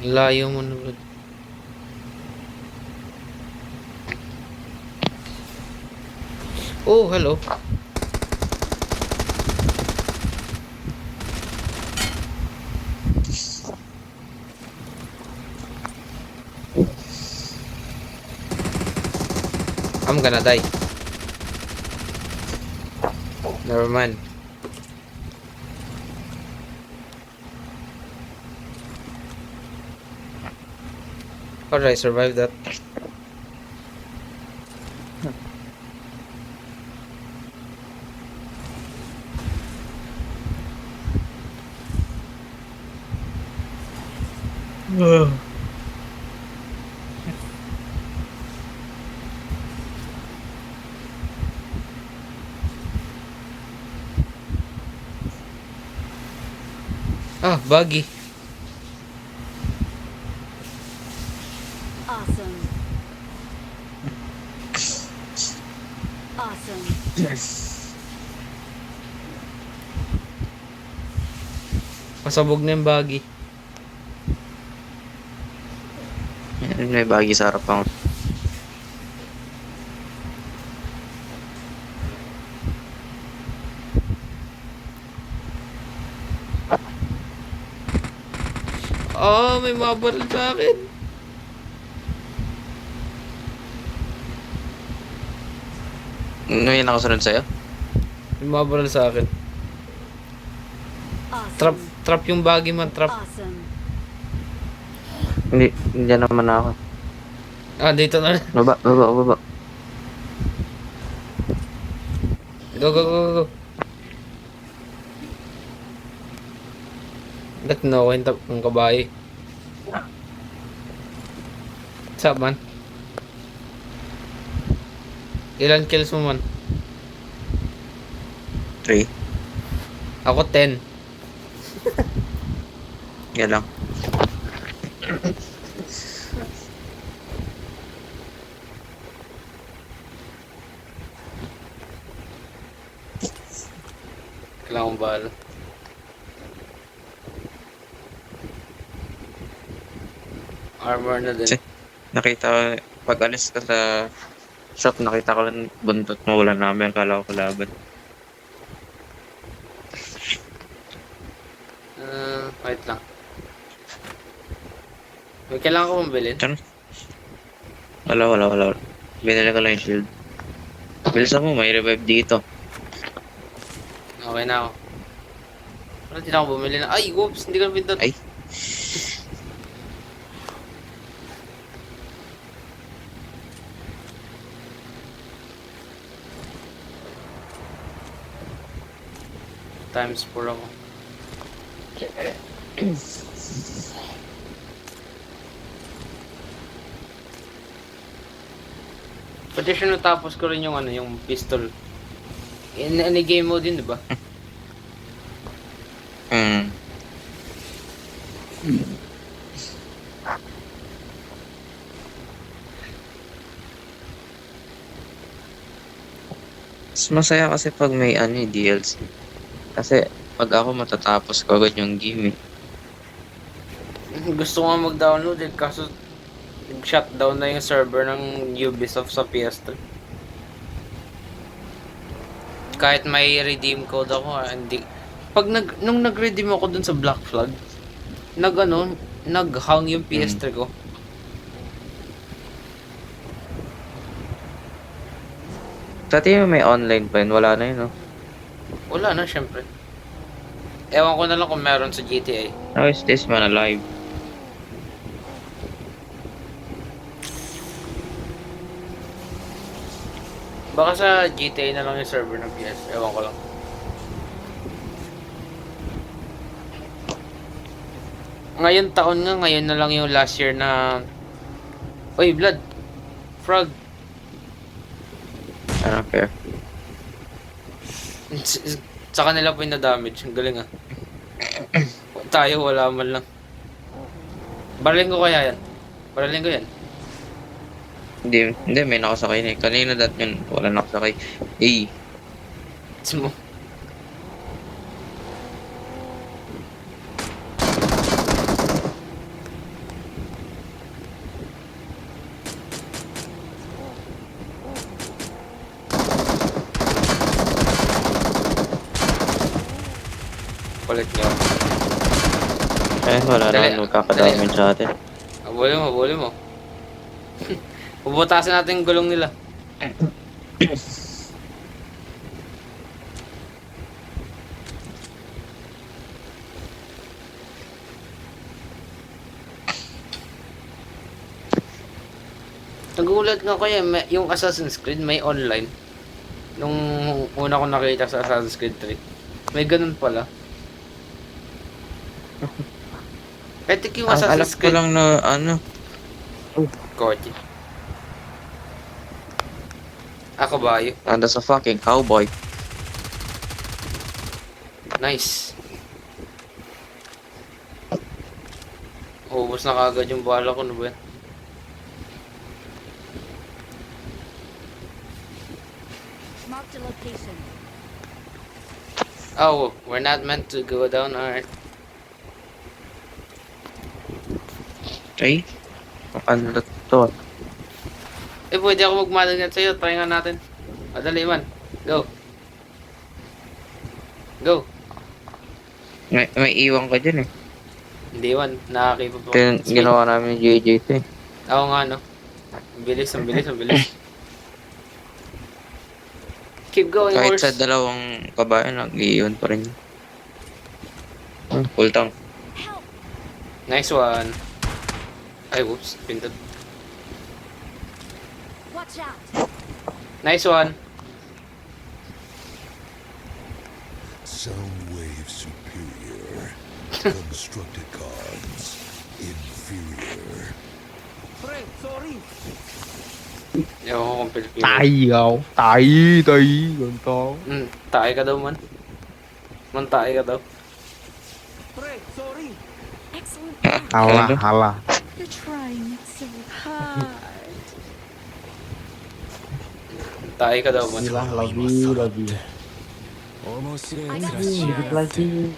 Layo mo na, Vlad. Oh, hello. I'm gonna die. Never mind. How did I survive that? Ah, buggy. Awesome. Awesome. Pasabog na yung buggy. May bagi sa harapan ko. Oh, may mabaril sa akin. Ano yung nakasunod sa'yo? May mabaril sa akin. Awesome. Trap yung buggy man, trap. Awesome. Hindi naman ako. Ah, dito na. Baba. Go, go, go, go. Ba't nakwenta ang kabayo? What's up, man? Ilan kills mo, man? 3. Ako 10. Yan lang. Kailangan kong bala. Armor na din. Che. Nakita ko, pag alis ka sa shop, nakita ko lang buntot mo, wala namin, kala ko kalaban. Wait lang. May kailangan ko mong bilhin? Diyan. Wala. Binili ko lang yung shield. Bilisan mo, may revive dito. Okay na ako. Wala, hindi na ako bumili na. Ay, whoops! Hindi ko na pintot. Ay. Times 4 ako. Pati siya natapos ko rin yung ano, yung pistol. In any game mode din, di ba? Hmm. Mas masaya kasi pag may DLC. Kasi pag ako matatapos ko agad yung game eh. Gusto ko nga mag-download eh, kaso shutdown na yung server ng Ubisoft sa PS3. Kahit may redeem code ako, hindi. Nung nag-redeem ako dun sa Black Flag, nag-hang yung PS3 ko. Dati may online pa yun, wala na yun, no? Wala na, syempre. Ewan ko na lang kung meron sa GTA. How is this man alive? Baka sa GTA na lang yung server ng PS. Ewan ko lang. Ngayon taon nga, ngayon na lang yung last year na... Uy, Blood! Frog! I don't care. Sa kanila po yung na-damage. Ang galing ah. Tayo, wala man lang. Baralin ko kaya yan. Baralin ko yan. Hindi, may nakasakay na eh. Kanina yun, wala nakasakay. Eh, It's mo. Kulit nyo. wala Dali, naman magkakadamage sa atin. Habulin mo. Bubutasin natin yung gulong nila. Nagulat nga ko yung Assassin's Creed may online. Nung una ko nakita sa Assassin's Creed 3. May ganun pala. Etik yung Ang alam Assassin's ko Creed lang na ano, kotse. Ako ba yun? anda sa fucking cowboy. Nice. Ubus na kagad yung bala ko, no ba yan? Marked a location. Oh, we're not meant to go down, alright. Okay? Ano to? Eh, pwede ako magmadagat sa'yo. Try nga natin. Madali man. Go. Go. May iwan ka dyan eh. Hindi man. Nakakipag ako. Ginawa namin yung JJT eh. Oo nga, no? Ang bilis, ang bilis, ang bilis. Keep going, Kahit horse. sa dalawang kabayan, nag-iwan pa rin. Full tank. Help! Nice one. Ay, whoops. Pindot. Watch out! Nice one. Soundwave superior. Constructed cards inferior. Ewan ko kung Pilipino. Tay, ganito. Tae ka daw, man. Man, tae ka daw. Excellent. Hala. You're trying so hard. Tae ka daw, man. Gila, lagi. I got the shield.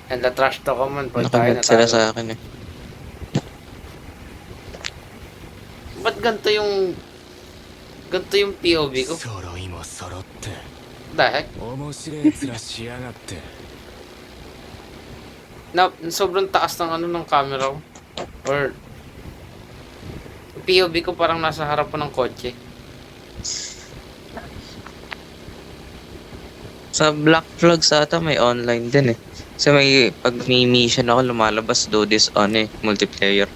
And the trash to ka, man. Pag tayo na Nakagat sila tayo. sa akin eh. Ba't ganito yung... Ganito yung POV ko? 揃いも揃って The heck? 面白い面しやがって Na, sobrang taas ng ano ng camera ko. Or... POV ko parang nasa harap ko ng kotse. Sa Black Flag sa ata may online din eh. Kasi pag may mission ako lumalabas do this on eh, multiplayer.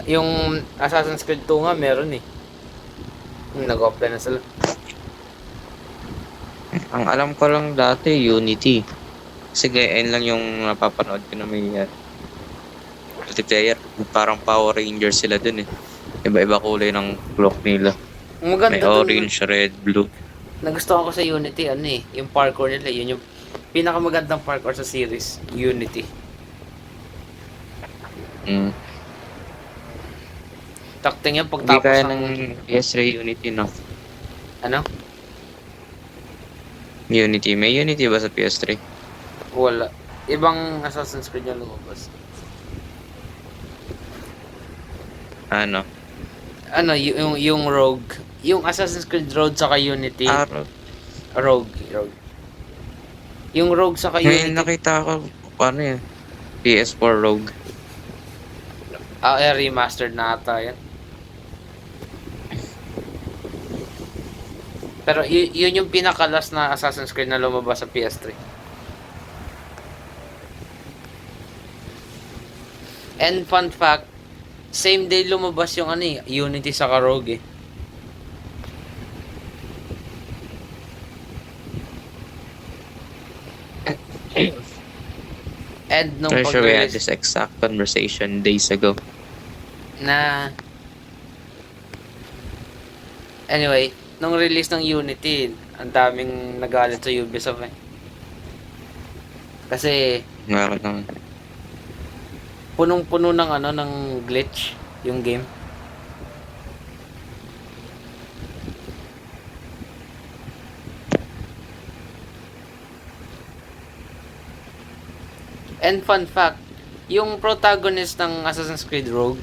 Yung Assassin's Creed 2 nga meron eh. Nag-open na sila. Ang alam ko lang dati, Unity. Sige, ayun lang yung napapanood ko na may multiplayer. Parang Power Rangers sila dun eh. Iba-iba kulay ng cloak nila. Ang maganda May dun, orange, red, blue. nagustuhan ko sa Unity, ano eh, yung parkour nila, yun yung pinakamagandang parkour sa series, Unity. Mm. Takting yan Hindi pagtapos kaya ng... ng PS3 Unity, no? Ano? Unity. May Unity ba sa PS3? Wala. Ibang Assassin's Creed yung lumabas. Ano? Ano, yung Rogue. Yung Assassin's Creed Rogue saka Unity. Araw. Rogue. Yung Rogue saka May Unity. nakita ko, ano yan? PS4 Rogue. Remastered na ata yan. Pero yun yung pinakalas na Assassin's Creed na lumabas sa PS3. And fun fact, same day lumabas yung ano eh, Unity sa Rogue eh. And nung I'm sure we had pag-release this exact conversation days ago. na anyway, nung release ng Unity, ang daming nagalit sa Ubisoft eh. Kasi Bakit naman? punong-puno ng ano ng glitch yung game. And fun fact, yung protagonist ng Assassin's Creed Rogue,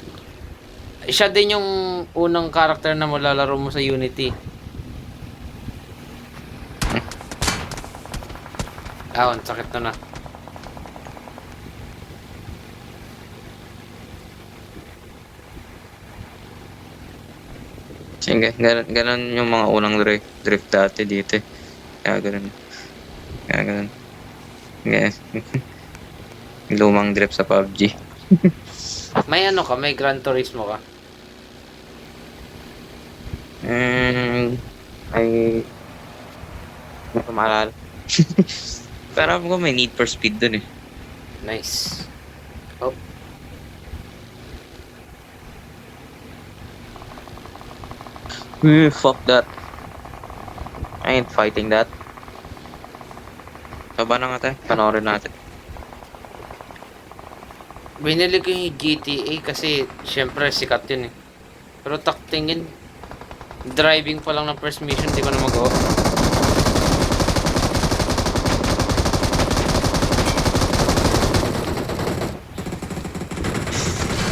siya din yung unang character na malalaro mo sa Unity. Ang sakit na. Sige, ganun yung mga unang drift dati dito eh. Kaya ganun. Kaya lumang drift sa PUBG. May ano ka, may Gran Turismo ka. Ay... Hindi ko maalala. Pero alam ko may Need for Speed dun eh. Nice. Oh, Fuck that. I ain't fighting that. Baba na nga tayo. Panoorin natin. binili ko yung GTA kasi syempre sikat yun eh. Pero taktingin, driving pa lang ng first mission, di ko na magawa.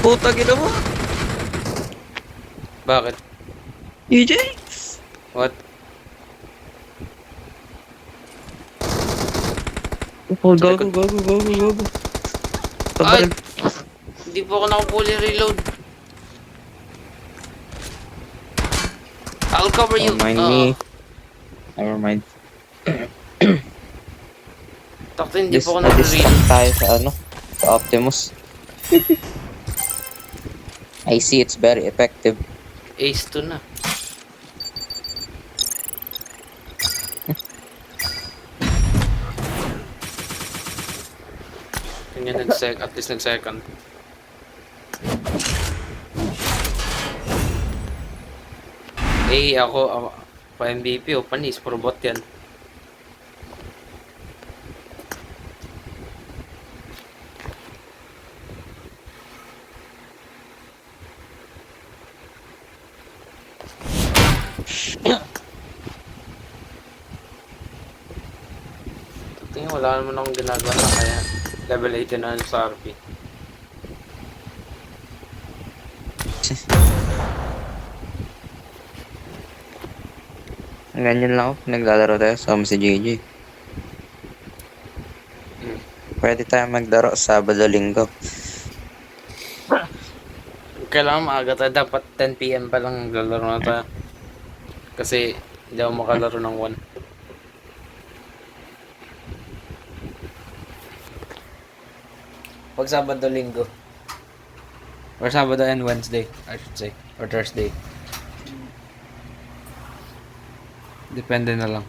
Puta gina mo! Bakit? EJ! What? Oh, gago. Ay! Hindi po ako nakapuli reload. I'll cover you. Don't mind me. Never mind. Takto, hindi po ako Na-distract nag-reload. tayo sa ano? Sa Optimus. I see it's very effective. Ace 2 na. Kanya at least nag-second. Ako pa MVP o panis, puro bot yan. Tingin wala naman akong ginagawa na kaya level 18 na sa RP. Ganyan lang ako. Naglalaro tayo. Sama si JJ. Pwede tayo maglaro Sabado, Linggo. Kailangan maaga tayo. Dapat 10 PM pa lang naglalaro na tayo. Kasi hindi ako makalaro ng 1. Pag Sabado, Linggo. Or Sabado and Wednesday, I should say. Or Thursday. Depende na lang.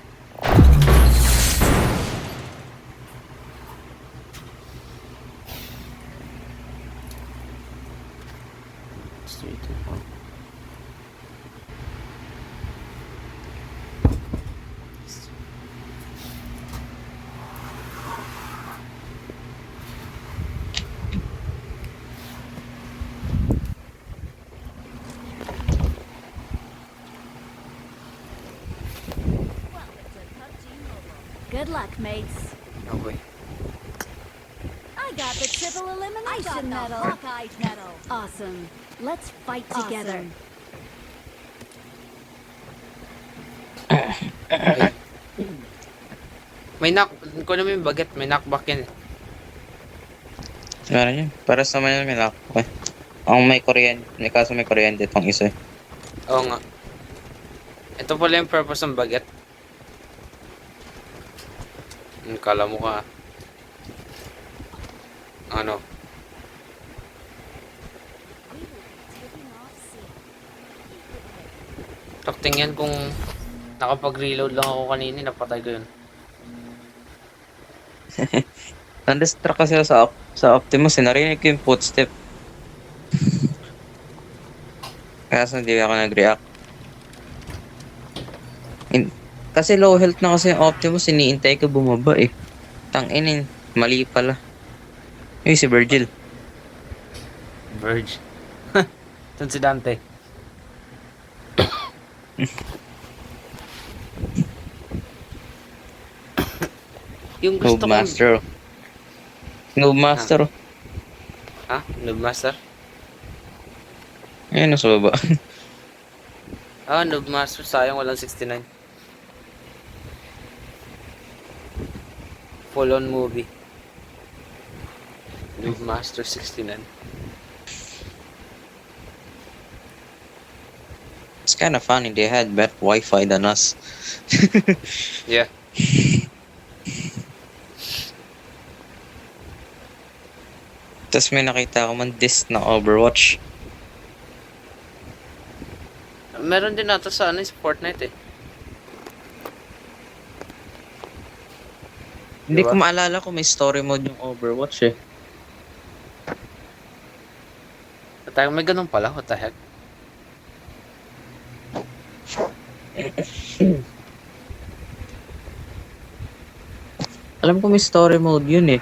Good luck, mates. Okay. I got the triple elimination medal. Hawkeye medal. Awesome. Let's fight together. May knock, kung ano yung baget, may knockback yan. Meron yun. Para sa mga may lock. Okay. Ang may kuryente. May kaso may kuryente itong isa. Oo nga. Ito pala yung purpose ng baget. Kala mo ka. Ano? Takting yan kung nakapag-reload lang ako kanina, napatay ko yun. Nadistract kasi ako sa Optimus. Narinig ko yung footstep. Kaya hindi ako nag-react. Kasi low health na kasi yung Optimus. Iniintay ko bumaba eh. Tanginin. Mali pala. Uy, si Virgil. Verge. Saan si Dante? Yung Noob gusto kong... Master. Noob Master. Ha? Noob Master? Ayun, nasa baba. Ah, Noob Master. Sayang walang 69. Full on movie. Noob Master 69. It's kind of funny. They had better Wi-Fi than us. Yeah. Tapos may nakita ako man disc na Overwatch. Meron din ata sa ano, sa Fortnite eh. Hindi Diba? ko maalala kung may story mode yung Overwatch eh. May ganun pala, what the heck? Alam ko may story mode yun eh.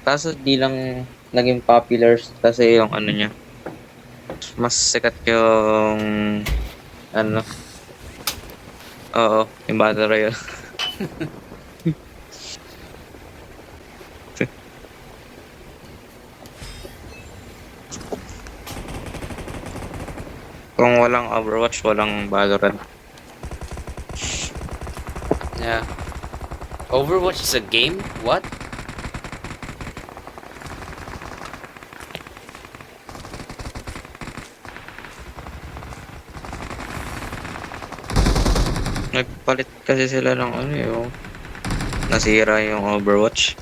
Kaso di lang naging popular kasi yung ano niya. Mas sikat yung ano. Oo, yung Battle Royale. Kung walang Overwatch, walang Valorant. Yeah. Overwatch is a game? What? Nagpalit kasi sila ng ano yung nasira yung Overwatch.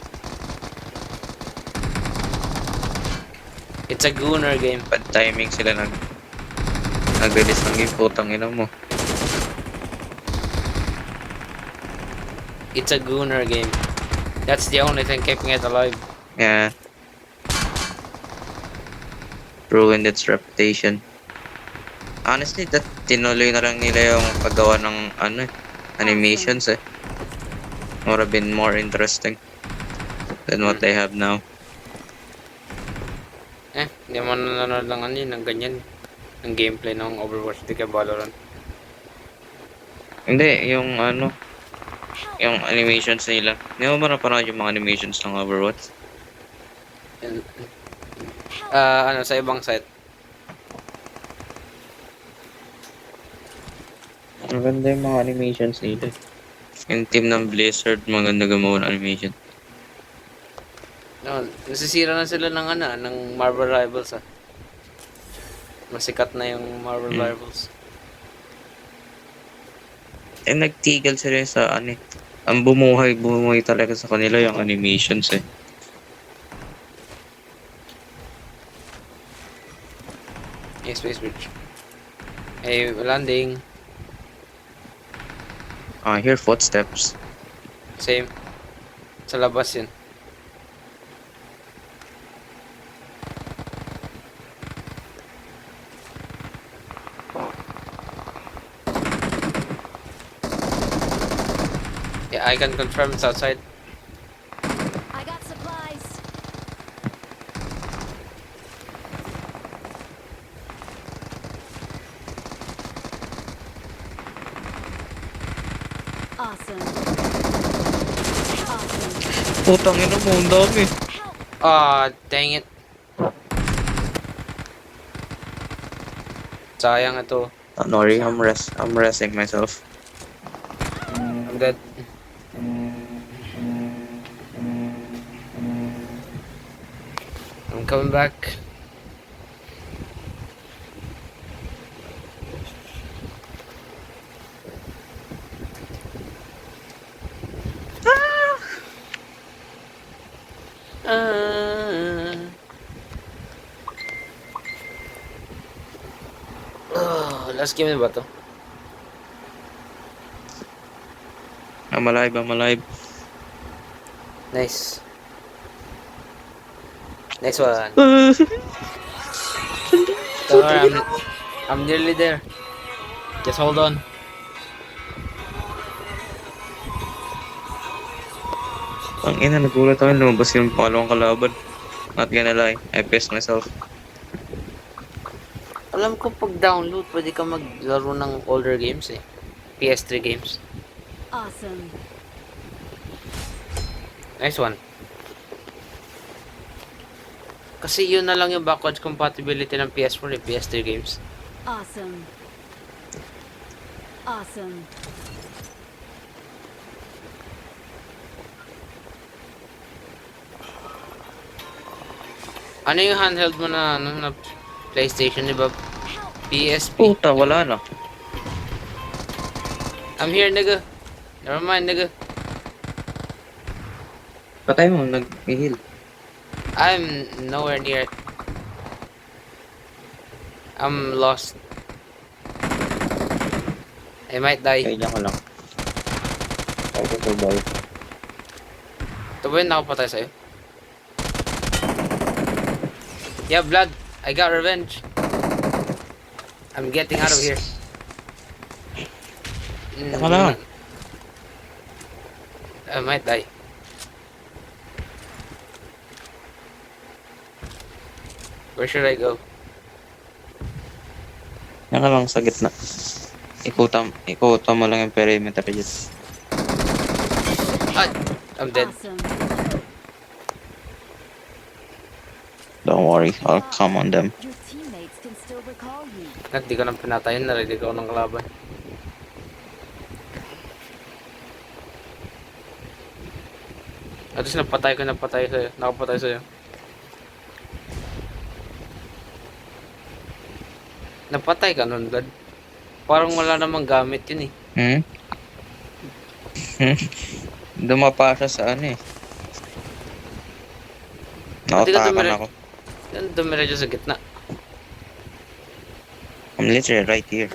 It's a gooner game. Bad timing sila nag-release ng game, putang ina mo. It's a gooner game. That's the only thing keeping it alive. Yeah. Ruined its reputation. Honestly, tinuloy na lang nila yung paggawa ng ano, animations eh. Would have been more interesting than what they have now. Hindi mo nanonood lang ano yun, ng ganyan. Ng gameplay ng Overwatch, di ka Valorant. Hindi, yung ano, yung animations nila. Hindi mo ba napanood yung mga animations ng Overwatch? Ano, sa ibang site. Maganda yung mga animations nila. Yung team ng Blizzard, maganda gumawa ng animation. No, nasisira na sila ng ano, ng Marvel Rivals ah. Masikat na yung Marvel Rivals. Eh, nagtigil sila sa ano eh. Ang bumuhay talaga sa kanila yung animations eh. Yes, Space Bridge. Hey, landing. I hear footsteps. Same. Sa labas yun. Yeah, I can confirm it's outside. I got supplies. Awesome. Awesome. Putang ina mo, ang dami. Ah, dang it. Sayang ito. Don't worry, I'm resting myself. I'm dead. I'm coming back. Last game na ba to? I'm alive. Nice. Next one. Don't worry, I'm nearly there. Just hold on. Ang ina, nagulat ako, lumabas yung pangalawang kalaban. Not gonna lie, I pissed myself. Alam ko pag download, pwede ka maglaro ng older games eh. PS3 games. Awesome. Nice one. Kasi yun na lang yung backwards compatibility ng PS4 eh, PS3 games. Awesome. Awesome. Ano yung handheld mo na, ano, na PlayStation, di ba? PSP. Puta, wala na. I'm here, nigga. Never mind, nigga. Patay mo, nag-heal. I'm nowhere near it. I'm lost. I might die. Kailan ko lang. Try to survive. Ito ba yung nakapatay sa'yo? Yeah, blood. I got revenge. I'm getting out of here. Teka lang. I might die. Where should I go? Yan ka lang sa gitna. Ikutan mo lang yung perimeter dyan. Ah, I'm dead. Awesome. Don't worry, I'll come on them. Your teammates can still recall you. At di ko nang pinatayin, narinig ako ng kalaban. At least napatay sa'yo. Nakapatay sa'yo. Napatay ka nun, Blood. Parang wala namang gamit yun eh. Hmm? Dumapa siya sa ano eh. Pati ka Nautakan ako. Dumiretso sa gitna. I'm literally right here.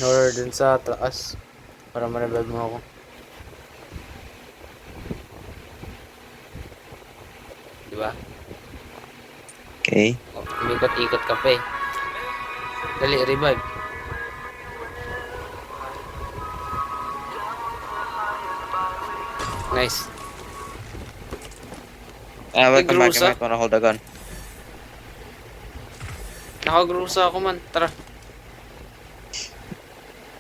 Or dun sa taas. Para ma-revive mo ako. Diba? Okay. O, umikot-ikot ka pa eh. Dali, revive. Nice. Welcome back. Grusa. You might wanna hold a gun. Nakagrusa ako man. Tara.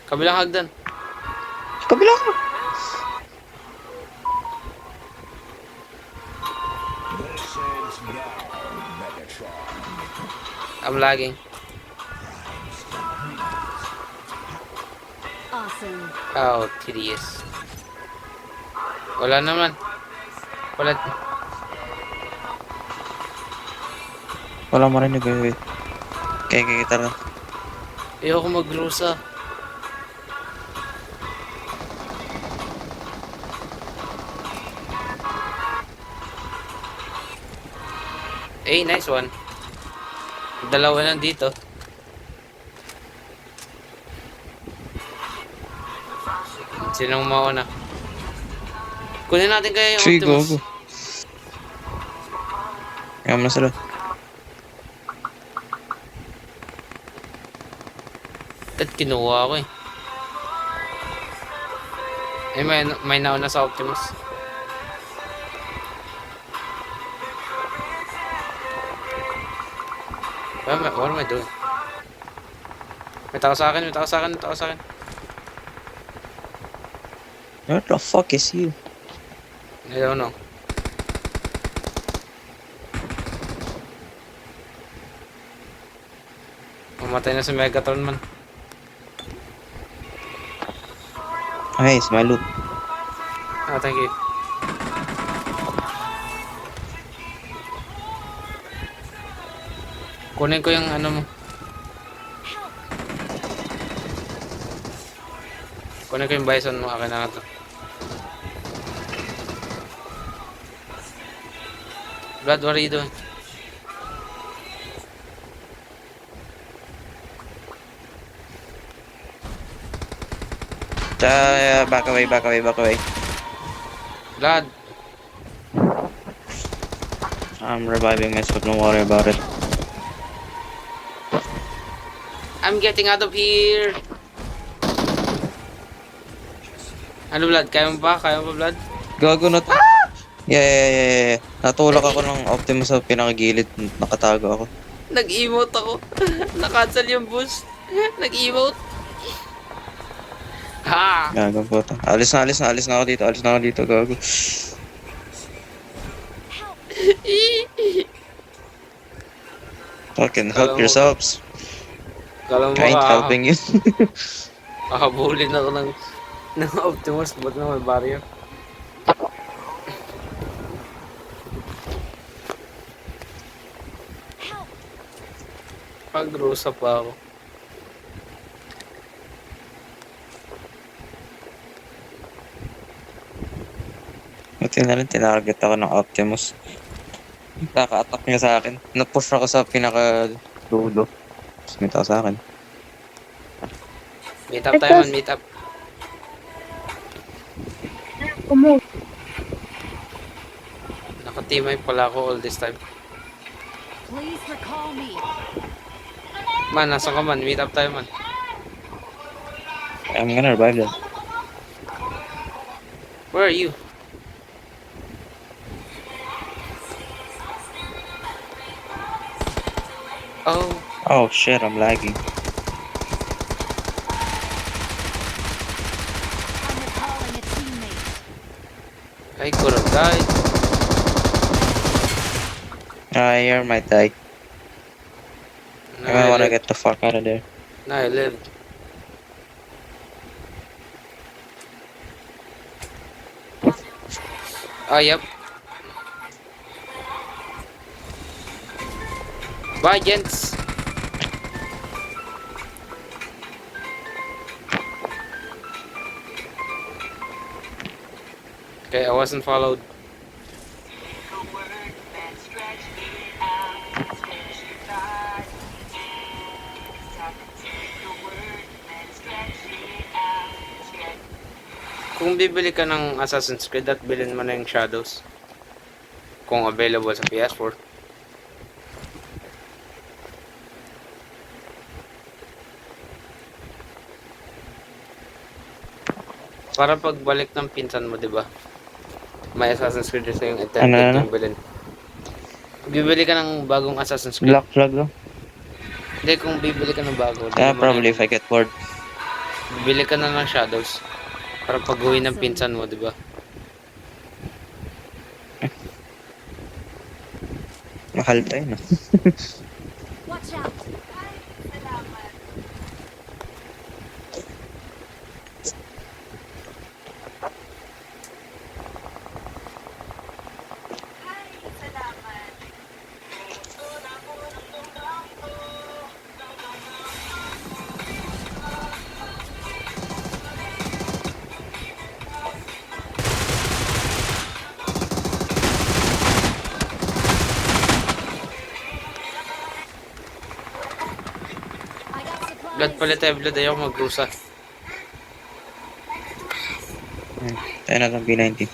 Kabilang hagdan. Kabila ka. I'm lagging. Awesome. Oh, tedious. Wala naman. Wala. Wala marinig eh. Okay, kita na. Ayoko magrusa. Eh, nice one. Dalawa nandito. Sinong mauna? Kunin natin kaya yung Sige, Optimus. go. Yaman na sila. At kinuha ko eh. Eh, may nauna sa Optimus. What am I doing? May tao sa akin. What the fuck is you? I don't know. Mamatay na si Megatron man. Hey, it's my loot. Ah, thank you. Kunin ko yung ano mo. Kunin ko yung bison mo. Akin na to. Blood, what are you doing? Back away. Blood. I'm reviving myself, don't worry about it. I'm getting out of here. Ano, Blood? Kaya mo ba, Blood? Gago na to. Yeah. Natulak ako ng Optimus sa pinakagilid. Nakatago ako. Nag-emote ako. Na-cancel yung boost. Nag-emote. Ha! Gago po to. Alis na ako dito. Gago. Fucking help yourselves. Kala mo I ain't helping you. Kakabulin ako ng Optimus. Ba't na may barrier? Pag-rusa pa ako. Buti na rin tinarget ako ng Optimus. Kaka-attack niya sa akin. Na-push ako sa pinaka-dulo. Tapos may tao sa akin. Meet up tayo man, meet up. Kumo. Nakatimay pala ako all this time. Please recall me. Man, nasa ka man, meet up tayo man. I'm gonna revive them. Where are you? Oh, Oh shit, I'm lagging. I'm recalling a teammate. I could have died. Here might die. No, I wanna lived. get the fuck out of there. No, I lived. Oh, yep. Bye, gents. Okay, I wasn't followed. Kung bibili ka ng Assassin's Creed at bilhin mo na yung Shadows. Kung available sa PS4. Para pagbalik ng pinsan mo, 'di ba? May Assassin's Creed sa yung intended Ano? yung bilhin. Bibili ka ng bagong Assassin's Creed. Black flag though. Hindi, kung bibili ka ng bago. Yeah, bili mo probably na- if I get bored. Bibili ka na ng Shadows. Para pag-uwi ng pinsan mo, 'di ba? Mahal pa yun. Watch out. I got Blood supplies. pala tayo, blood. Ayaw magrusa. Tayo na lang B90.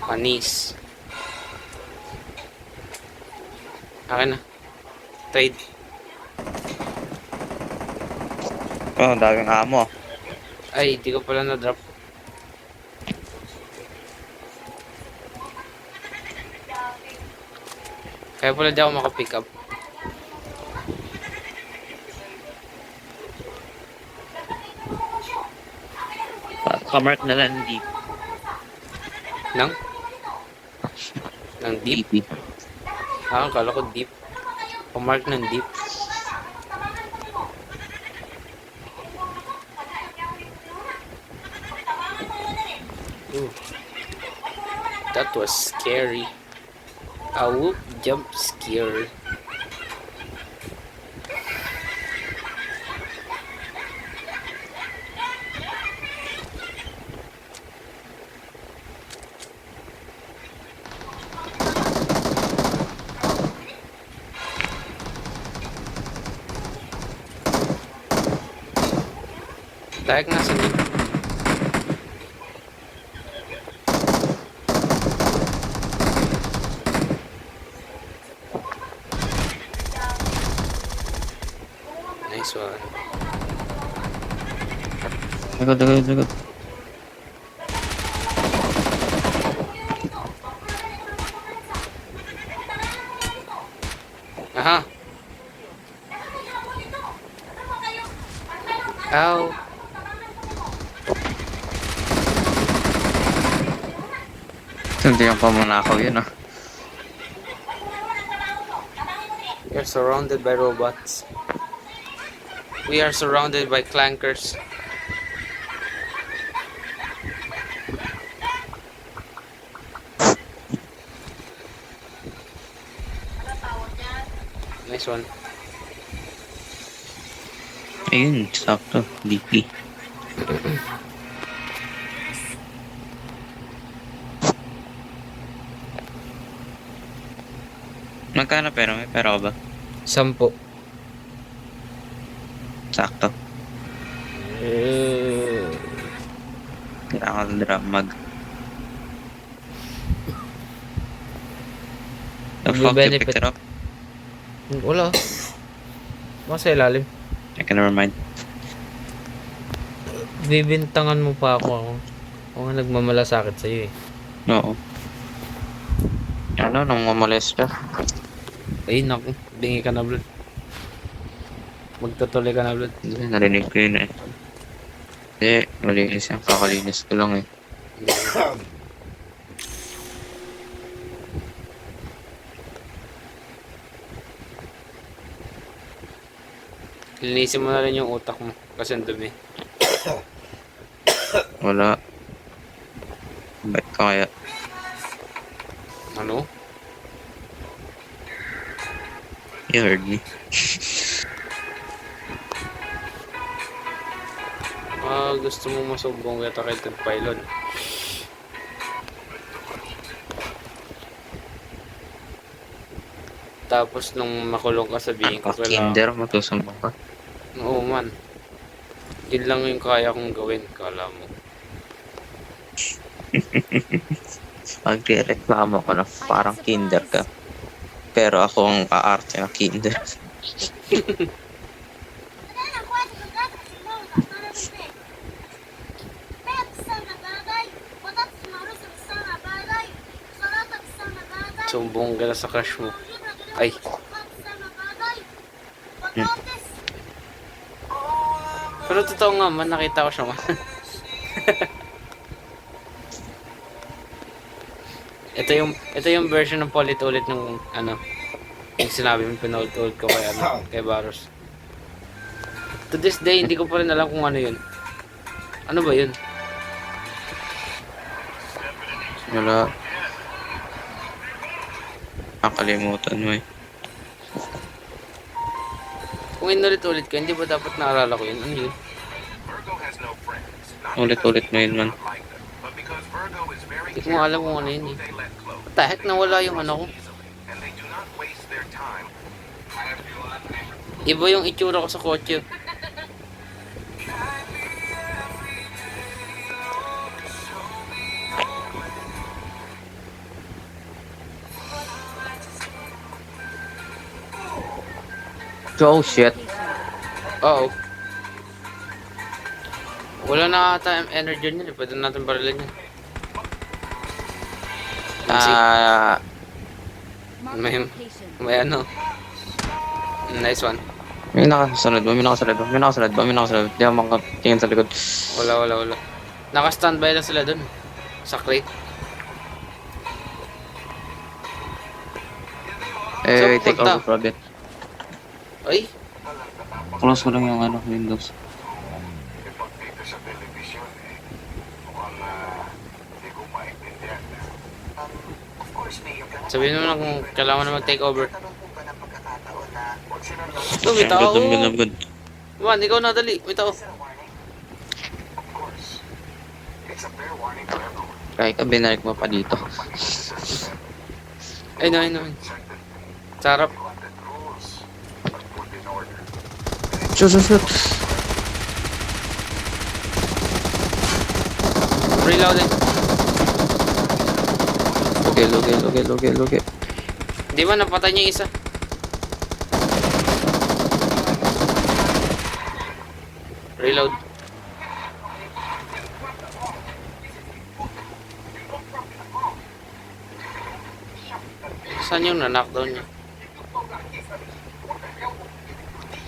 Panis. Akin na. Trade. Oh, ang daming ammo. Ay, di ko pala na-drop. Kaya pala di ako makapick up. Kamark na lang deep. Nang? Nang deep? DP. Ah, akala ko deep. Pumark ng deep. Ooh. That was scary. A whoop jump scare. Dahil nasa niyo. Nice one. Agad. Aha. Ow. Hindi yung pamanakaw yun ah. We are surrounded by robots. We are surrounded by clankers. Nice one. Ayun, sakto. DP. Magkano pero? May pera ka ba? 10. Sakto. Kailangan ko drum mag. The fuck you Benefit. picked it up? Wala. Baka sa ilalim. Okay, never mind. Bibintangan mo pa ako. Ako nga nagmamalasakit sa'yo eh. Oo. Ano, nang mamalis ka? Ay, naku. Bingi ka na, blood. Magtutuloy ka na, blood. Hindi, narinig ko yun eh. Hindi, malinis yan. Kakalinis ko lang eh. Linisin mo na rin yung utak mo. Kasi ang dumi. Wala. Ba't ka kaya? Ano? You heard me. Gusto mo masumbong yata kay Ted Pylon. Tapos nung makulong ka sabihin ko Kinder, matusumbong ka. Oo man. Yun lang yung kaya kong gawin, kala mo. Magre-reklamo ko na parang kinder ka. Pero ako ang aarte na kinder. Sumbong ka na sa crush mo. Ay, pero totoo nga man, nakita ko siya man. ito yung version ng paulit-ulit ng ano, yung sinabi mo pinaulit-ulit ko kay ano, kay Baros. To this day, hindi ko pa rin alam kung ano yun. Ano ba yun? Wala. Nakalimutan mo eh. Kung inulit-ulit ko, hindi ba dapat naalala ko yun? Ano yun? Ulit-ulit mo yun man. Hindi ko nga alam kung ano yun eh. What the heck, nawala yung ano ko. Iba yung itsura ko sa kotse. Oh shit. Oo. Wala na ata energy yun eh. Pwede natin barilan yun. May, may ano. Nice one. May nakasunod ba? May nakasunod ba? May nakasunod ba? May nakasunod ba? Hindi ako makatingin sa likod. Wala. Naka-standby lang sila dun. Sa crate. Eh, So, take punta. over for a bit. Ay, Close ko lang yung ano, Windows. sabihin mo na kung kailangan na mag-take over. Ito, may tao. I'm good. Man, ikaw na, dali. May tao. Kaya ka, binalik mo pa dito. Ay, no. Sarap. Shoot. Reloading. Lugi. Di ba napatay niya yung isa? Reload. Saan yung na-knockdown niya?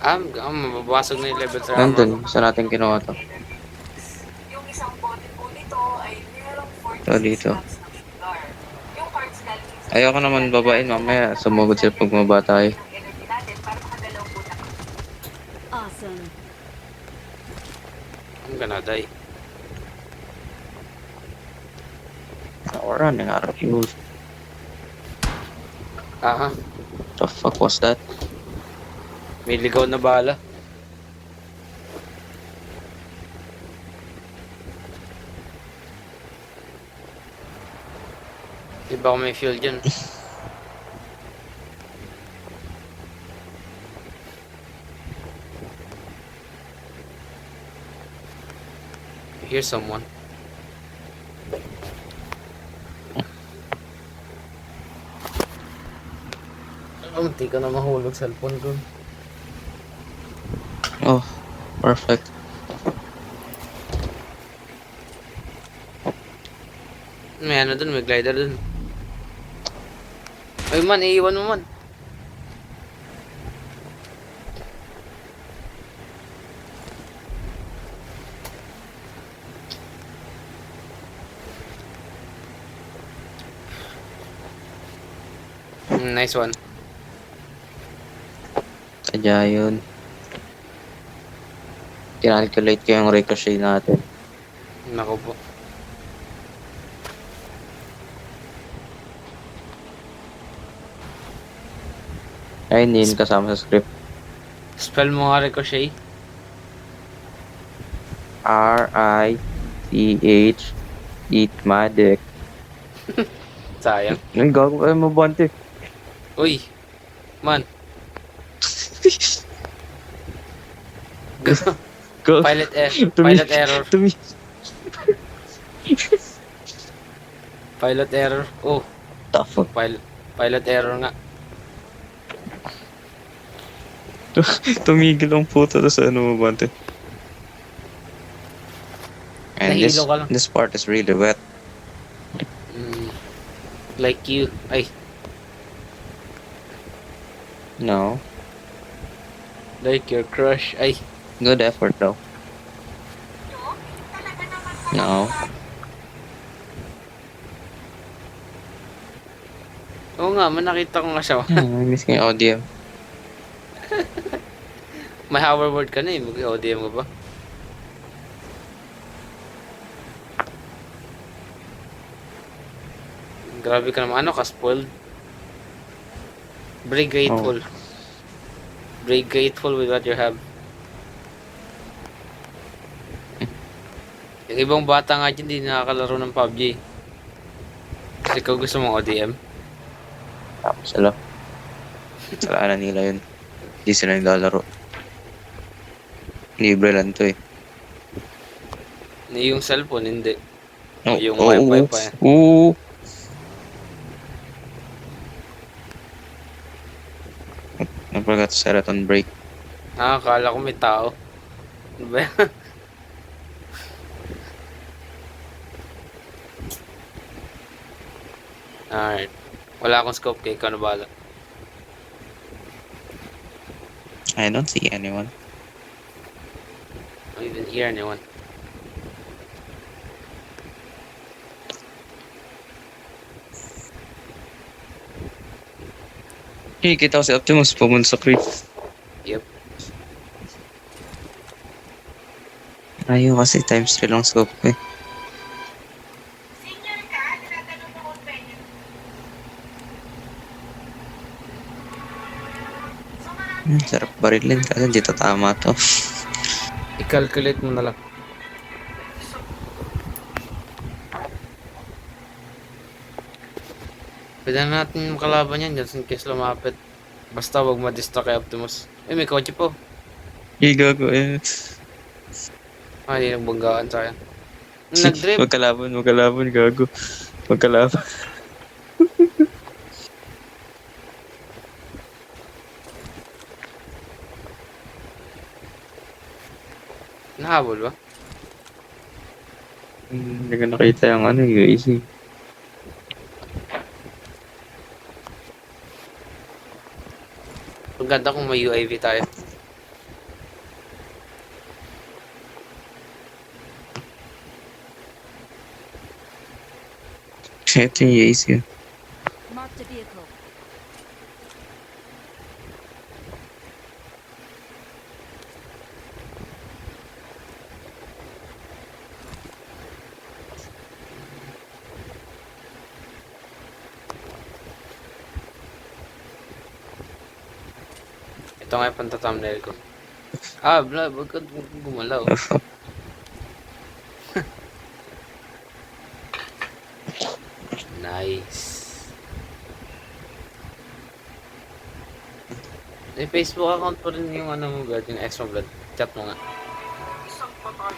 Mababasag na yung level 3 armor. Nandun, saan natin kinuha to? Yung isang bote po nito ay merong 40 So, dito. slots na cigar. Yung cards galing sa Ayoko naman babain mamaya. Sumugod sila pag mababa tayo. energy natin para makagalaw po na. Awesome. I'm gonna die. We're running out of fuel. Aha. The fuck was that? May ligaw na bala. Di ba kung may fuel dyan? Here's someone. Munti ka na mahulog cellphone ko. Oh, perfect. May ano dun, may glider dun. Ay man, iiwan mo man. Nice one. Kaya yun. Kinalculate ko yung ricochet natin. Nako po. Ay, hindi yun kasama sa script. Spell mo nga ricochet. R-I-C-H Eat my dick. Sayang. Ang gago kayo mabante. Uy. Man. Go. Pilot error. Pilot error. Oh, The fuck? pilot error nga. Tumigil ang puto to sa ano mabante. And Nahilo ka lang. this part is really wet. Like you. Ay, No. like your crush. Ay, Good effort though. No. oo nga, man nakita ko nga siya. I miss ko yung audio. May hoverboard ka na eh. Mag-ODM ka ba? Grabe ka naman. Ano ka, spoiled? Be grateful. Be grateful with what you have. Yung ibang bata nga dyan, di nakakalaro ng PUBG. Kasi ikaw gusto mong ODM. Tapos sila. Salaan nila yun. Hindi sila naglalaro. Libre lang to eh. Yung cellphone, hindi. Oh, Yung oh, wifi oh, pa yan. Oo. I forgot to set it on break. Akala ko may tao. Ano ba yan? Alright. Wala akong scope kay ikaw na bahala. I don't see anyone. I don't even hear anyone. Hey, kita ko si Optimus pumunta sa creep. Yep. Ayaw kasi times 3 lang scope ko eh. Senior ka, tinatanong mo kung pwede. So, marami Sarap barilin kasi hindi tatama to. I-calculate mo na lang. Pwede na natin makalaban yan just in case lumapit. Basta wag ma-distract kay Optimus. Eh, may kotse po. Hey, gago eh. Ah, hindi nagbanggaan sayang. Nag-drift. Magkalaban, gago. Magkalaban. Nahabol ba? Hindi ko nakita yung ano, UAC. Ang ganda kung may UAV tayo. Ito yung UAC. Marked a vehicle. Ito nga yung panta-thumbnail ko. Ah, wag ka gumalaw. Nice. May Facebook account pa rin yung ano mo, God, yung extra blood. Chat mo nga. isang patay.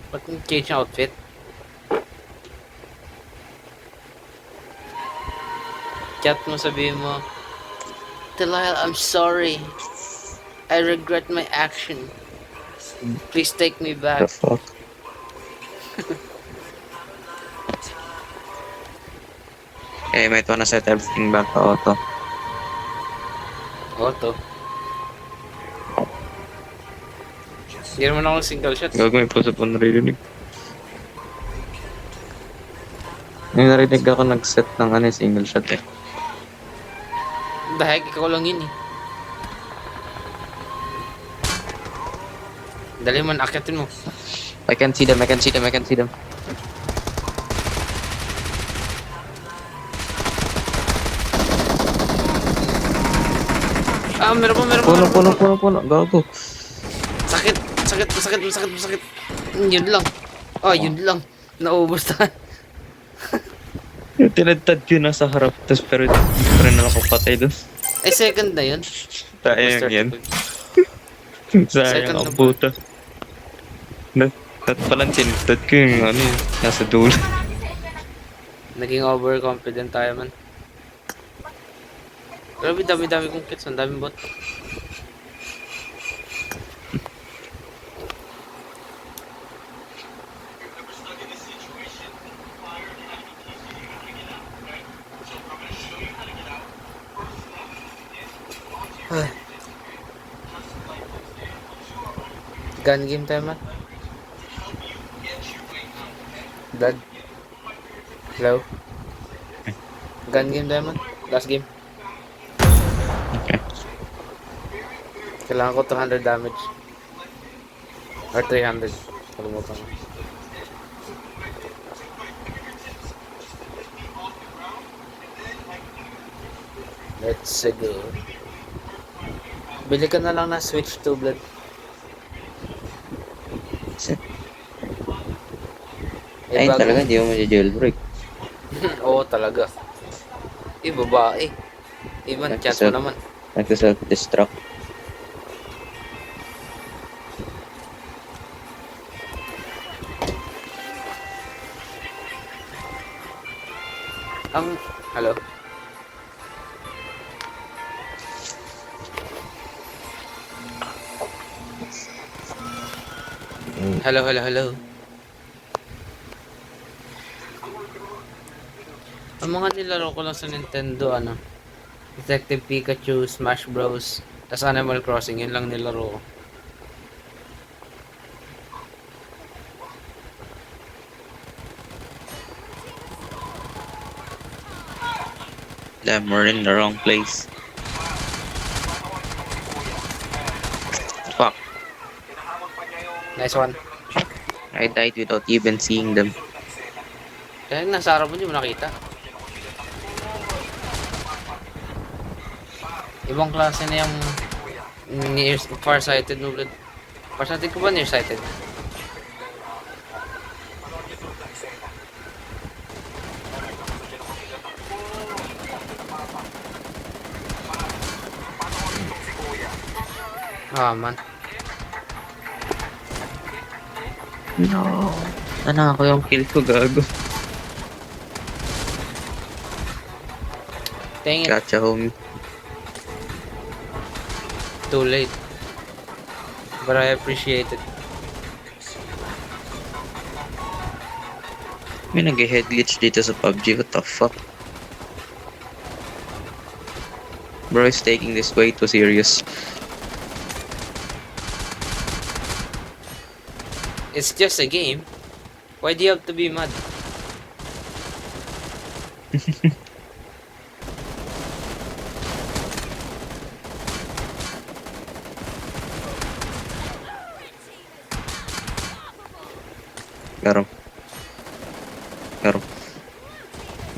Ba't yung change yung outfit? Chat mo, sabihin mo, Delisle, I'm sorry. I regret my action. Please take me The back. fuck? May ito na set everything back to auto. Auto. Hindi naman ako single shot. Gago, may puso po naririnig. May narinig ako nag-set ng single shot eh. Dahil ikaw lang yun eh. Dali man, akyatin mo. I can see them, I can see them, I can see them. Ah, meron pa. Puno. Gago. Sakit. Yun lang. Ah, yun lang. Naubos na. Tinadtad yun nasa harap, tapos pero di pa rin ako patay doon. Ay, second na yun. Sayang yan. Second Sayang na ang puta. At palang tinadtad ko yung nasa dulo. Naging overconfident tayo man. Grabe, dami-dami kong kits. Ang dami bot. Ay. Gun game tayo man. Blood. Hello. Gun game tayo man. Last game. Okay. Kailangan ko 200 damage. Or 300. Kalimutan ko. Let's go. Bili ka na lang na Switch 2 Blood. Ay, talaga, hindi mo jailbreak. Oo, talaga. Babae. Iban, chat mo naman. Nagsa-self-destruct. Hello? Hello. Ang mga nilaro ko lang sa Nintendo, Detective Pikachu, Smash Bros, tas Animal Crossing, yun lang nilaro ko. Damn, we're in the wrong place. Fuck, Nice one. I died without even seeing them. Kaya nasa harap mo, hindi mo nakita. Ibang klase na yung farsighted mo, Blood. Farsighted ko ba nearsighted? Ah, man. No. Sana ako yung kill ko, gago. Dang it. Gotcha, homie. Too late. But I appreciate it. May nag-head glitch dito sa PUBG, what the fuck? Bro is taking this way too serious. It's just a game. Why do you have to be mad?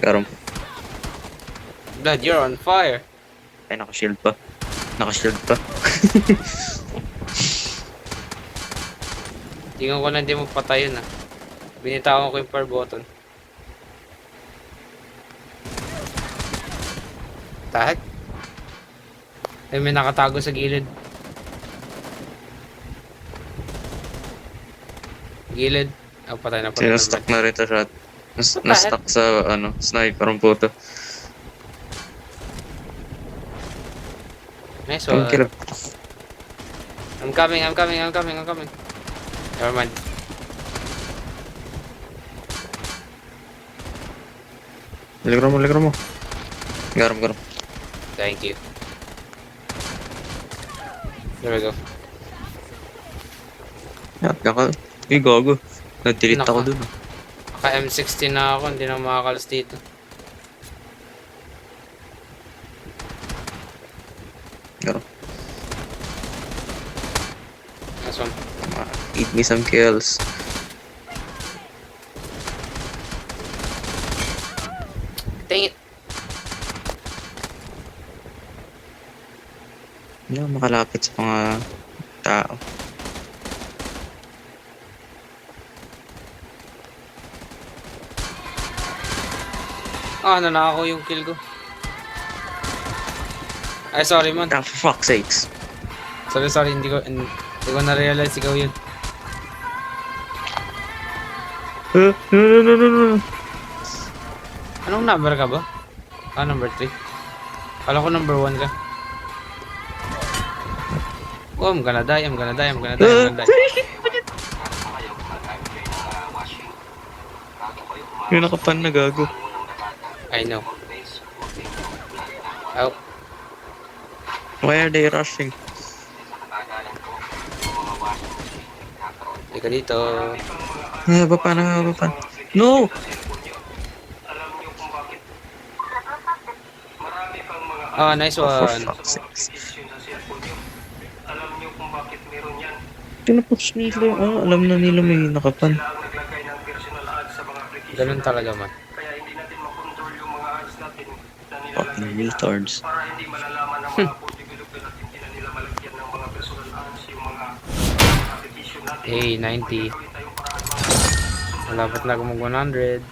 Got him. Blood, you're on fire. Ay, naka-shield pa. Tingnan ko na hindi mo patay yun Binitawan ko yung fire button. Tahak? Ay, may nakatago sa gilid. Gilid. patay na pala. Sinastock na rin ito shot. Na-stuck sa sniper ang puto. Nice Ang one. kilap. I'm coming. Never mind. Ligram mo. Garam. Thank you. There we go. Yan ka. Gago. Nag-delete ako dun. Naka M16 na ako, hindi na makakalas dito. Garam. Nice one. Eat me some kills. Dang it. Hindi ako makalapit sa mga tao. Nanako yung kill ko. Ay, sorry man. Ah, for fuck's sakes. Sorry, hindi ko na-realize ikaw yun. No. Anong number ka ba? Number 3. Kala ko number 1 ka. Oh, I'm gonna die. Yung nakapan na gago. I know. Oh, Why are they rushing? hindi ka dito. Baba. No! Nice For one. fuck's sakes. Pinapush nila yung alam na nila may nakapan. Ganun talaga man. Fucking retards. Hey, 90. Malapit na ako mag 100.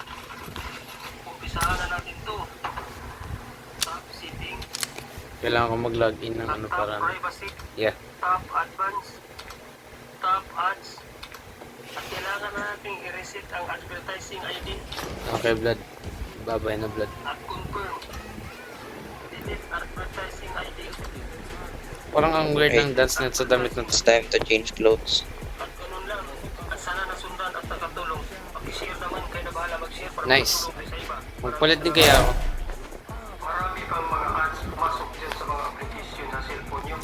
Kailangan ko mag-login ng para. Yeah. Top ads. At kailangan natin i-reset ang advertising ID Okay, blood. Babay na blood. at confirm. Delete advertising ID. Parang ang weird ng dance net sa damit na to. It's time to change clothes. At ganun lang. At sana nasundan at nakatulong. Pag-share naman kayo na bahala mag-share para Nice. makatulong kayo sa iba. Magpalit din kaya ako. Marami pang mga ads pumasok dyan sa mga application na cellphone nyo.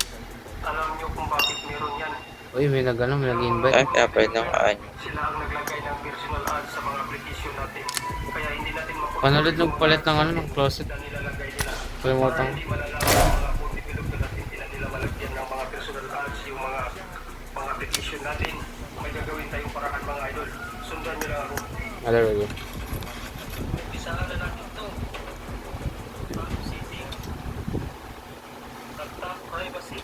Alam nyo kung bakit meron yan. Uy, may nag-invite. Ay, kaya pwede na kaan. Sila ang naglagay ng personal ads sa mga application natin. Kaya hindi natin makontrol Panalid nagpalit ng closet. na nilalagay nila. Kalimutan ko. Hindi malalaman ng mga phone developer natin, hindi na nila malagyan ng mga personal ads yung mga application natin. May gagawin tayong paraan mga idol. Sundan nyo lang ako. There we go. Umpisahan na natin ito. Top setting. Top privacy.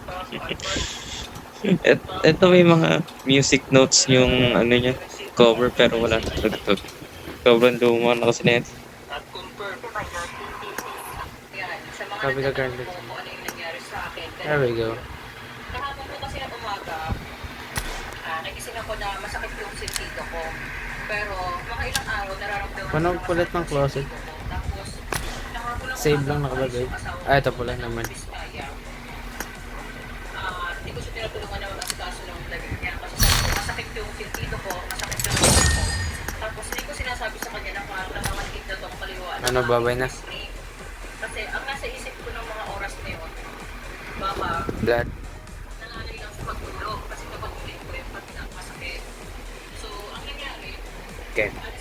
Top advanced. Ito may mga music notes yung niya, cover pero wala na tugtog. Sobrang luma na kasi na ito. At confirm. Yan, sa mga Sabi ka, nagtatanong Garnet. po kung ano yung nangyari sa akin. There we go. Kahapon po kasi na umaga, nagising ako na masakit yung sentido ko. Pero mga ilang araw nararamdaman Paano ko na magpalit ng masakit yung closet? sentido ko. Tapos, nakakulang Save umaga lang ako nakalagay. yung asawa ko. Ito pala naman. Biskaya. Hindi ko siya tinutulungan na mag-asikaso ng labi niya. Kasi sabi ko, masakit yung sentido ko, masakit yung sentido ko. Tapos hindi ko sinasabi sa kanya na nangangalikid na itong kaliwa. Ano, babay na? Kasi ang nasa isip ko ng mga oras na yun, baka Blood. nangalay lang sa pagtulog kasi napatuloy ko yung pag masakit. So, ang nangyari, Okay. alis